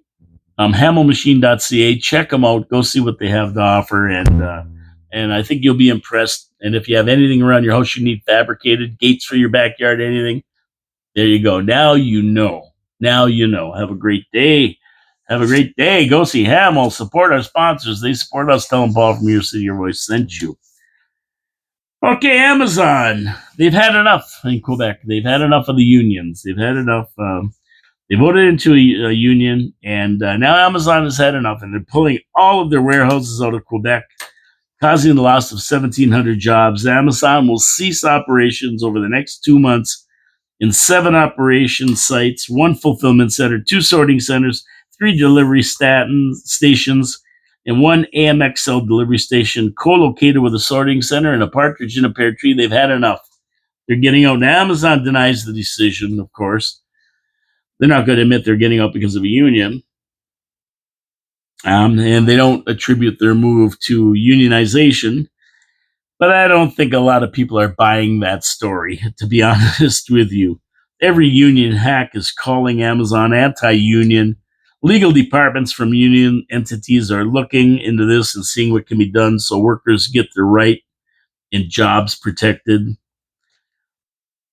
Hamelmachine.ca. Check them out. Go see what they have to offer, and I think you'll be impressed. And if you have anything around your house you need fabricated, gates for your backyard, anything, there you go. Now you know. Have a great day. Go see Hamel. Support our sponsors. They support us. Tell them Paul from Your City, Your Voice sent you. Okay, Amazon. They've had enough in Quebec. They've had enough of the unions. They've had enough. They voted into a union, and now Amazon has had enough, and they're pulling all of their warehouses out of Quebec, causing the loss of 1,700 jobs. Amazon will cease operations over the next 2 months in 7 operation sites, 1 fulfillment center, 2 sorting centers, 3 delivery stations, and 1 AMXL delivery station, co-located with a sorting center and a partridge in a pear tree. They've had enough. They're getting out. Now, Amazon denies the decision, of course. They're not going to admit they're getting out because of a union. And they don't attribute their move to unionization. But I don't think a lot of people are buying that story, to be honest with you. Every union hack is calling Amazon anti union. Legal departments from union entities are looking into this and seeing what can be done so workers get their right and jobs protected.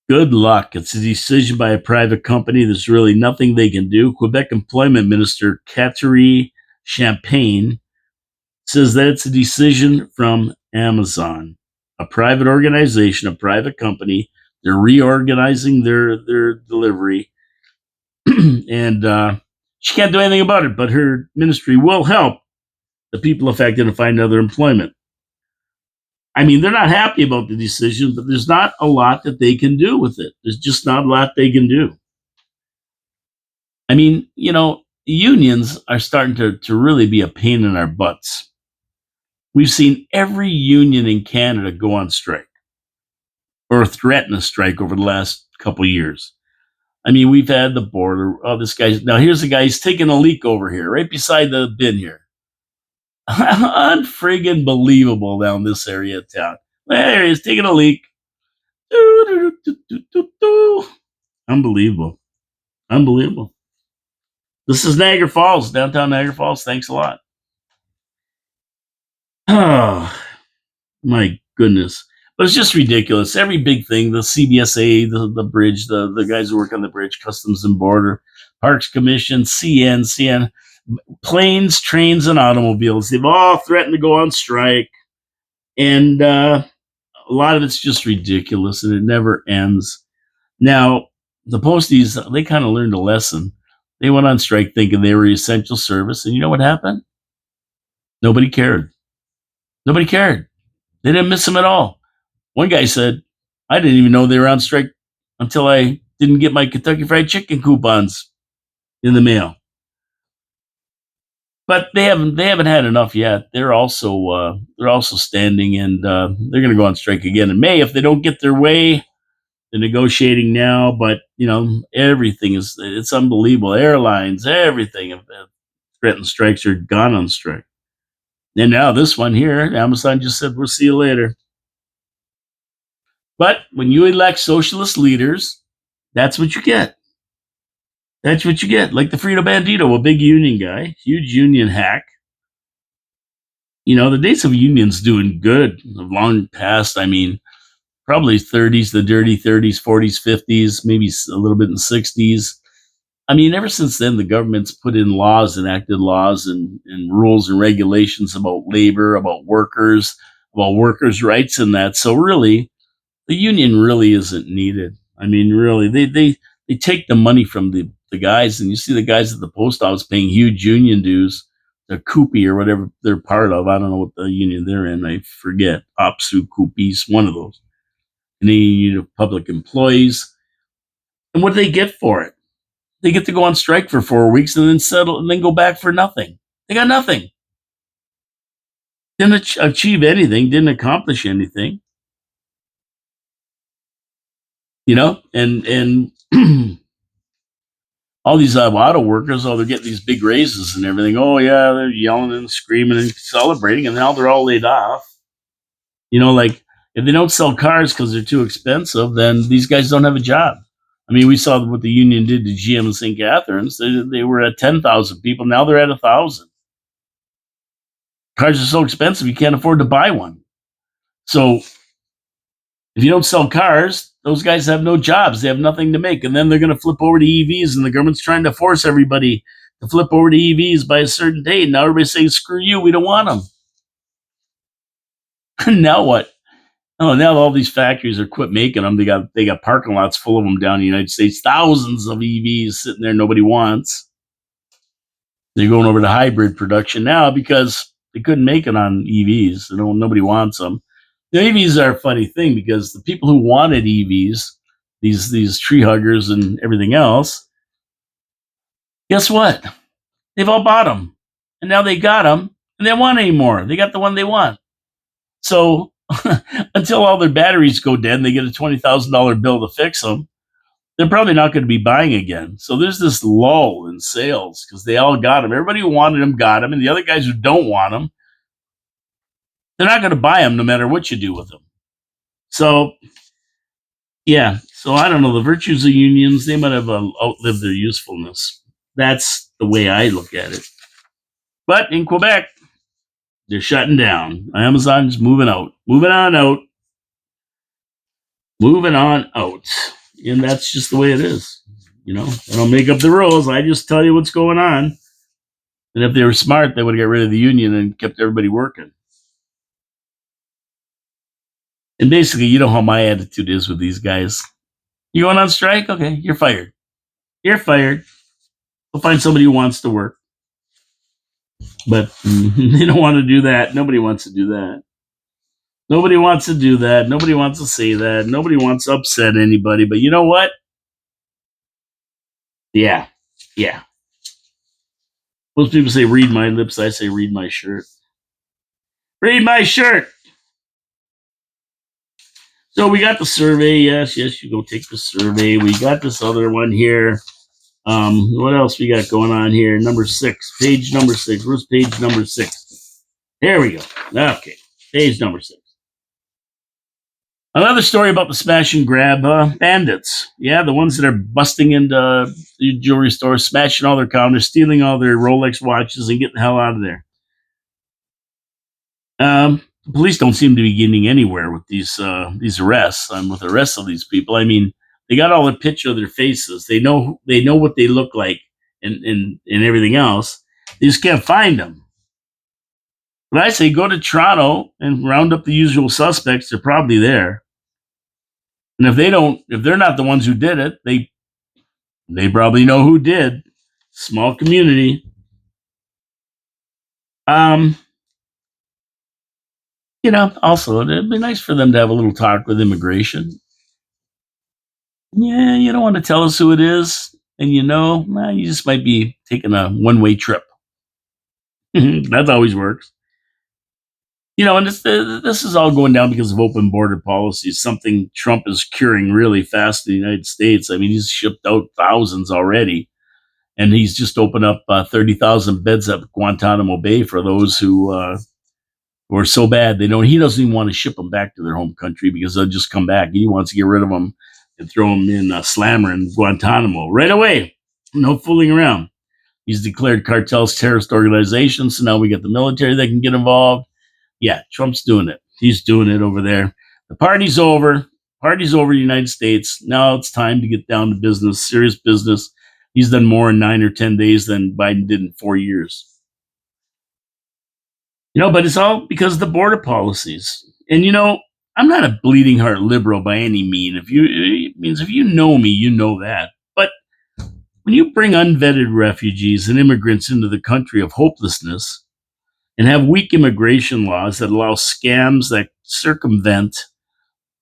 Good luck. It's a decision by a private company. There's really nothing they can do. Quebec Employment Minister Catherine Champagne says that it's a decision from Amazon, a private organization, a private company. They're reorganizing their delivery, and she can't do anything about it. But her ministry will help the people affected to find other employment. I mean, they're not happy about the decision, but there's not a lot that they can do with it. There's just not a lot they can do. I mean, unions are starting to really be a pain in our butts. We've seen every union in Canada go on strike or threaten a strike over the last couple of years. I mean, we've had the border. Oh, this guy's now here's the guy. He's taking a leak over here, right beside the bin here. Unfriggin' believable down this area of town. There he is taking a leak. Unbelievable. Unbelievable. This is Niagara Falls, downtown Niagara Falls. Thanks a lot. Oh, my goodness. But it's just ridiculous. Every big thing, the CBSA, the bridge, the guys who work on the bridge, Customs and Border, Parks Commission, CN, planes, trains, and automobiles, they've all threatened to go on strike. And a lot of it's just ridiculous, and it never ends. Now, the posties, they kind of learned a lesson. They went on strike thinking they were essential service, and you know what happened? Nobody cared. Nobody cared. They didn't miss them at all. One guy said, I didn't even know they were on strike until I didn't get my Kentucky Fried Chicken coupons in the mail. But they haven't had enough yet. They're also standing, and they're going to go on strike again in May if they don't get their way. They're negotiating now, but everything it's unbelievable. Airlines, everything have threatened strikes or gone on strike. And now this one here, Amazon just said, we'll see you later. But when you elect socialist leaders, that's what you get. That's what you get. Like the Frito Bandito, a big union guy, huge union hack. The days of unions doing good have long passed. I mean, probably 30s, the dirty 30s, 40s, 50s, maybe a little bit in 60s. I mean, ever since then, the government's put in laws, enacted laws and rules and regulations about labor, about workers' rights and that. So really, the union really isn't needed. I mean, really, they take the money from the guys, and you see the guys at the post office paying huge union dues, the Coopy or whatever they're part of. I don't know what the union they're in. I forget. OPSU, Coopies, one of those. And the public employees. And what do they get for it? They get to go on strike for 4 weeks and then settle and then go back for nothing. They got nothing. Didn't achieve anything, didn't accomplish anything. And all these auto workers, they're getting these big raises and everything. Oh, yeah, they're yelling and screaming and celebrating, and now they're all laid off. Like if they don't sell cars because they're too expensive, then these guys don't have a job. I mean, we saw what the union did to GM in St. Catharines. They were at 10,000 people. Now they're at 1,000. Cars are so expensive, you can't afford to buy one. So if you don't sell cars, those guys have no jobs. They have nothing to make. And then they're going to flip over to EVs, and the government's trying to force everybody to flip over to EVs by a certain date. Now everybody's saying, screw you, we don't want them. Now what? Oh, now all these factories are quit making them. They got parking lots full of them down in the United States. Thousands of EVs sitting there nobody wants. They're going over to hybrid production now because they couldn't make it on EVs. Nobody wants them. The EVs are a funny thing because the people who wanted EVs, these tree huggers and everything else, guess what? They've all bought them, and now they got them, and they don't want any more. They got the one they want. So until all their batteries go dead and they get a $20,000 bill to fix them, they're probably not going to be buying again. So there's this lull in sales because they all got them. Everybody who wanted them got them, and the other guys who don't want them, they're not going to buy them no matter what you do with them. So yeah, so I don't know. The virtues of unions, they might have outlived their usefulness. That's the way I look at it. But in Quebec, they're shutting down. Amazon's moving out, moving on out, moving on out. And that's just the way it is. I don't make up the rules. I just tell you what's going on. And if they were smart, they would have got rid of the union and kept everybody working. And basically, you know how my attitude is with these guys. You going on strike? Okay, you're fired. You're fired. We'll find somebody who wants to work. But they don't want to do that. Nobody wants to do that. Nobody wants to do that. Nobody wants to say that. Nobody wants to upset anybody. But you know what? Yeah. Yeah. Most people say read my lips. I say read my shirt. Read my shirt. So we got the survey. Yes, you go take the survey. We got this other one here. What else we got going on here? Number 6, page number 6. Where's page number 6? Here we go. Okay, page number 6. Another story about the smash and grab bandits. Yeah, the ones that are busting into jewelry stores, smashing all their counters, stealing all their Rolex watches, and getting the hell out of there. The police don't seem to be getting anywhere with these arrests and with the arrests of these people. I mean, they got all the picture of their faces. They know what they look like and everything else. They just can't find them. But I say go to Toronto and round up the usual suspects. They're probably there. And if they're not the ones who did it, they probably know who did. Small community. Also it'd be nice for them to have a little talk with immigration. Yeah, you don't want to tell us who it is, and you just might be taking a one-way trip. That always works. And this is all going down because of open border policies, something Trump is curing really fast in the United States. I mean, he's shipped out thousands already, and he's just opened up 30,000 beds at Guantanamo Bay for those who are so bad he doesn't even want to ship them back to their home country because they'll just come back. He wants to get rid of them and throw them in Slammer and Guantanamo right away. No fooling around. He's declared cartels terrorist organizations, so now we got the military that can get involved. Yeah, Trump's doing it. He's doing it over there. The party's over. Party's over in the United States. Now it's time to get down to business, serious business. He's done more in 9 or 10 days than Biden did in 4 years. But it's all because of the border policies. And, I'm not a bleeding heart liberal by any means. If you know me, you know that. But when you bring unvetted refugees and immigrants into the country of hopelessness and have weak immigration laws that allow scams that circumvent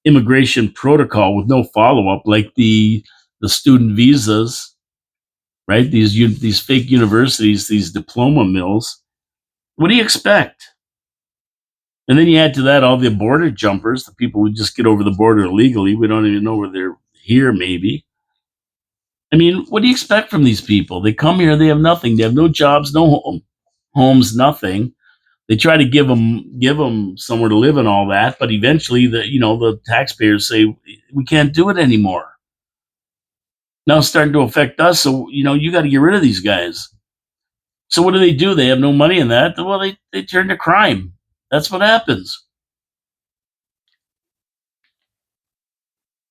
immigration protocol with no follow-up, like the student visas, right? These fake universities, these diploma mills. What do you expect? And then you add to that all the border jumpers, the people who just get over the border illegally. We don't even know where they're here, maybe. I mean, what do you expect from these people? They come here, they have nothing. They have no jobs, no homes, nothing. They try to give them somewhere to live and all that, but eventually the taxpayers say we can't do it anymore. Now it's starting to affect us, so you got to get rid of these guys. So what do? They have no money in that. Well, they turn to crime. That's what happens.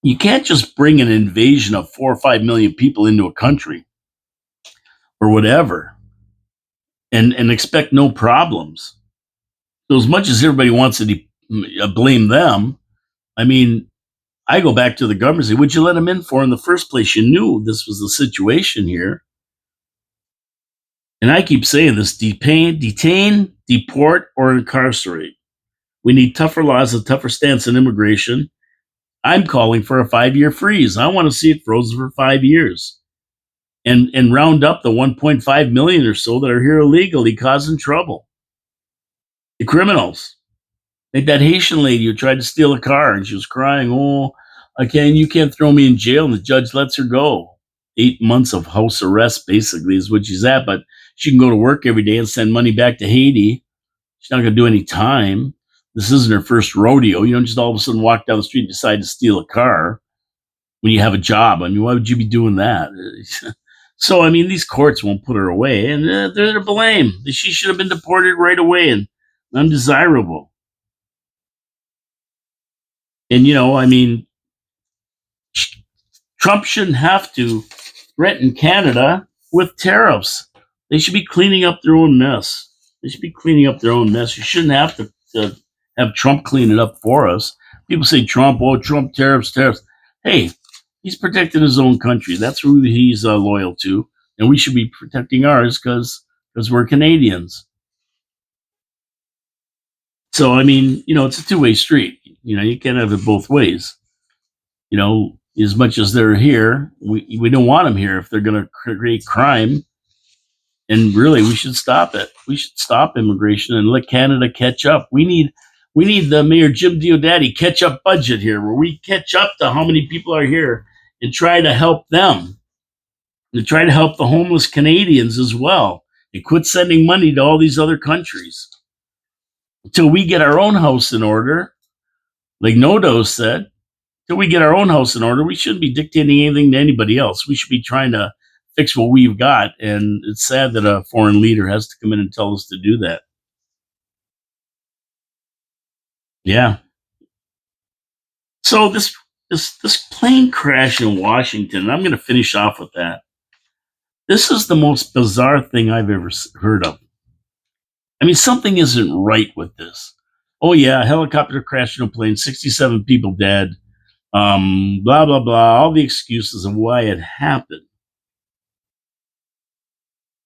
You can't just bring an invasion of 4 or 5 million people into a country or whatever and expect no problems. So as much as everybody wants to blame them, I mean, I go back to the government and say, what'd you let them in for in the first place? You knew this was the situation here. And I keep saying this: detain, deport, or incarcerate. We need tougher laws, a tougher stance on immigration. I'm calling for a 5-year freeze. I want to see it frozen for 5 years. And round up the 1.5 million or so that are here illegally causing trouble. The criminals. Like that Haitian lady who tried to steal a car and she was crying, oh, You can't throw me in jail, and the judge lets her go. 8 months of house arrest, basically, is what she's at. But she can go to work every day and send money back to Haiti. She's not going to do any time. This isn't her first rodeo. You don't just all of a sudden walk down the street and decide to steal a car when you have a job. I mean, why would you be doing that? So, I mean, these courts won't put her away, and they're to blame. She should have been deported right away and undesirable. And, I mean, Trump shouldn't have to threaten Canada with tariffs. They should be cleaning up their own mess. They should be cleaning up their own mess. You shouldn't have to have Trump clean it up for us. People say Trump, Trump tariffs, tariffs. Hey, he's protecting his own country. That's who he's loyal to, and we should be protecting ours because we're Canadians. So I mean, it's a two-way street. You can't have it both ways. As much as they're here, we don't want them here if they're going to create crime. And really, we should stop it. We should stop immigration and let Canada catch up. We need the Mayor Jim Diodati catch up budget here, where we catch up to how many people are here and try to help them, and try to help the homeless Canadians as well, and quit sending money to all these other countries until we get our own house in order. Like Nodo said, till we get our own house in order, we shouldn't be dictating anything to anybody else. We should be trying to fix what we've got. And it's sad that a foreign leader has to come in and tell us to do that. Yeah. So this plane crash in Washington, and I'm going to finish off with that. This is the most bizarre thing I've ever heard of. I mean, something isn't right with this. Oh yeah, a helicopter crashed in a plane, 67 people dead. Blah blah blah. All the excuses of why it happened.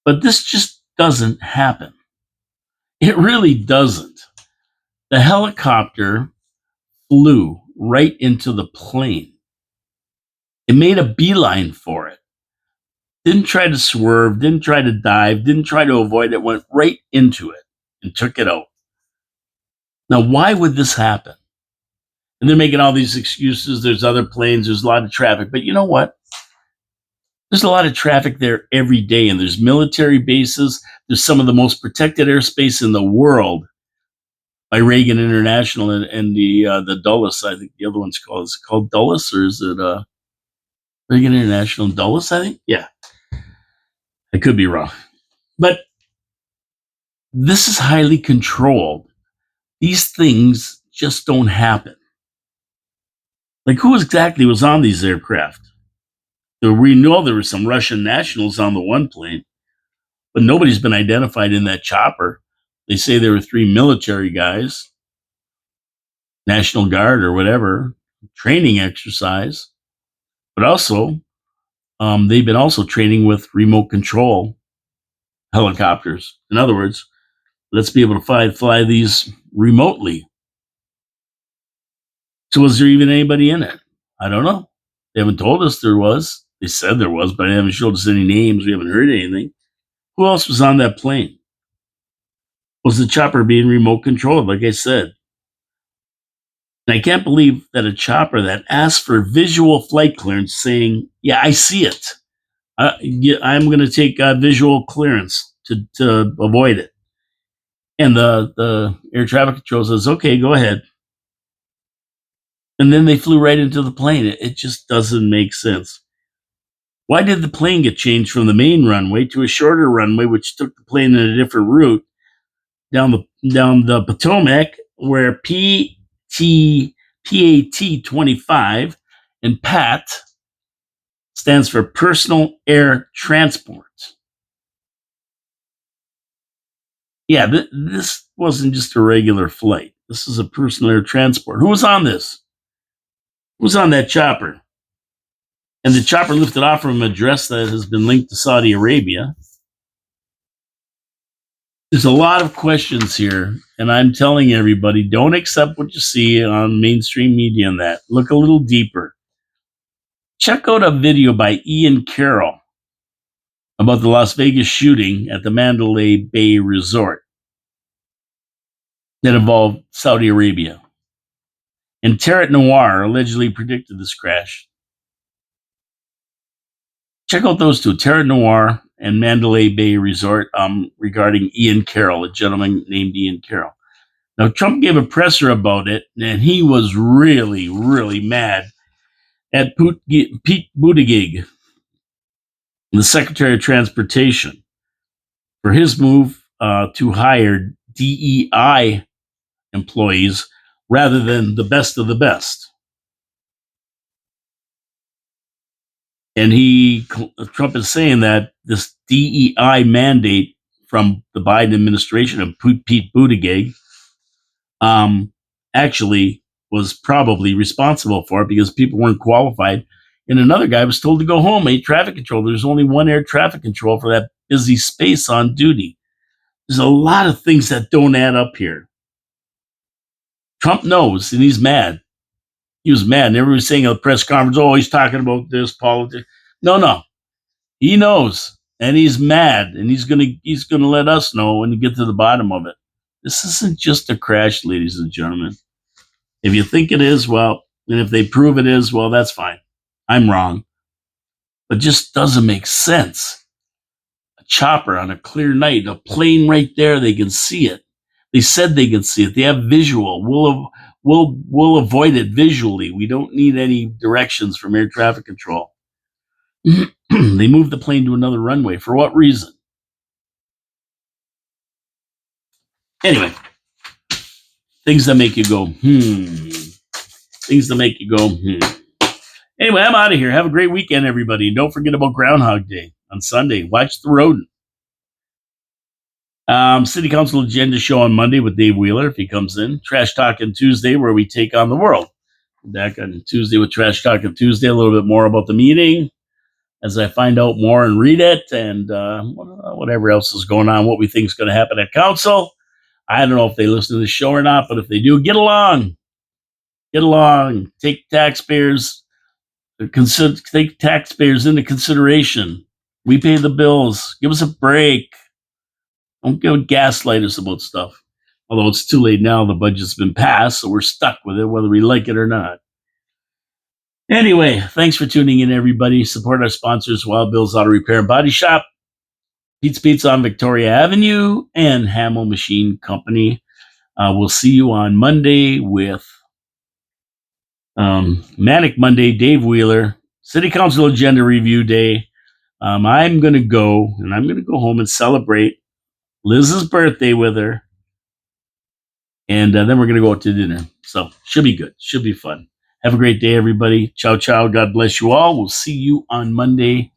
But this just doesn't happen. It really doesn't. The helicopter flew right into the plane. It made a beeline for it. Didn't try to swerve, didn't try to dive, didn't try to avoid it, went right into it and took it out. Now, why would this happen? And they're making all these excuses. There's other planes, there's a lot of traffic. But you know what? There's a lot of traffic there every day, and there's military bases. There's some of the most protected airspace in the world by Reagan International and the Dulles. I think the other one's called, is it called Dulles, or is it Reagan International Dulles? I think, yeah, I could be wrong, but this is highly controlled. These things just don't happen. Like, who exactly was on these aircraft? We know there were some Russian nationals on the one plane, but nobody's been identified in that chopper. They say there were 3 military guys, National Guard or whatever, training exercise. But also, they've been also training with remote control helicopters. In other words, let's be able to fly these remotely. So was there even anybody in it? I don't know. They haven't told us there was. They said there was, but they haven't showed us any names. We haven't heard anything. Who else was on that plane? Was the chopper being remote controlled, like I said? And I can't believe that a chopper that asked for visual flight clearance saying, yeah, I see it. I'm going to take visual clearance to avoid it. And the air traffic control says, okay, go ahead. And then they flew right into the plane. It just doesn't make sense. Why did the plane get changed from the main runway to a shorter runway, which took the plane in a different route down the Potomac, where PAT 25 and PAT stands for Personal Air Transport. Yeah, this wasn't just a regular flight. This is a personal air transport. Who was on this? Who was on that chopper? And the chopper lifted off from an address that has been linked to Saudi Arabia. There's a lot of questions here, and I'm telling everybody, don't accept what you see on mainstream media and that. Look a little deeper. Check out a video by Ian Carroll about the Las Vegas shooting at the Mandalay Bay Resort that involved Saudi Arabia. And Terret Noir allegedly predicted this crash. Check out those two, Terret Noir and Mandalay Bay Resort, regarding Ian Carroll, a gentleman named Ian Carroll. Now, Trump gave a presser about it, and he was really, really mad at Pete Buttigieg, the Secretary of Transportation, for his move to hire DEI employees rather than the best of the best. And Trump is saying that this DEI mandate from the Biden administration of Pete Buttigieg actually was probably responsible for it because people weren't qualified. And another guy was told to go home, air traffic control. There's only one air traffic control for that busy space on duty. There's a lot of things that don't add up here. Trump knows, and he's mad. He was mad. And everybody's saying at the press conference, oh, he's talking about this politics. No. He knows, and he's mad, and he's gonna let us know when you get to the bottom of it. This isn't just a crash, ladies and gentlemen. If you think it is, well, and if they prove it is, well, that's fine. I'm wrong. But just doesn't make sense. A chopper on a clear night, a plane right there, they can see it. They said they can see it. They have visual. We'll avoid it visually. We don't need any directions from air traffic control. They moved the plane to another runway. For what reason? Anyway, things that make you go, Things that make you go, Anyway, I'm out of here. Have a great weekend, everybody. Don't forget about Groundhog Day on Sunday. Watch the rodent. City Council Agenda Show on Monday with Dave Wheeler, if he comes in. Trash Talking Tuesday, where we take on the world. Back on Tuesday with Trash Talking Tuesday, a little bit more about the meeting as I find out more and read it, and whatever else is going on, what we think is going to happen at council. I don't know if they listen to the show or not, but if they do, get along. Get along. Take taxpayers into consideration. We pay the bills. Give us a break. Don't gaslight us about stuff. Although it's too late now, the budget's been passed, so we're stuck with it, whether we like it or not. Anyway, thanks for tuning in, everybody. Support our sponsors, Wild Bill's Auto Repair and Body Shop, Pete's Pizza on Victoria Avenue, and Hamill Machine Company. We'll see you on Monday with Manic Monday, Dave Wheeler, City Council Agenda Review Day. I'm going to go home and celebrate Liz's birthday with her. And then we're going to go out to dinner. So should be good. Should be fun. Have a great day, everybody. Ciao, ciao. God bless you all. We'll see you on Monday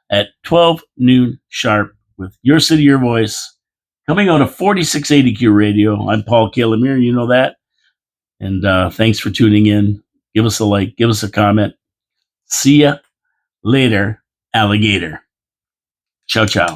at 12 noon sharp with Your City, Your Voice, coming out of 4680Q Radio. I'm Paul Kalamir. You know that. And thanks for tuning in. Give us a like. Give us a comment. See ya later, alligator. Ciao, ciao.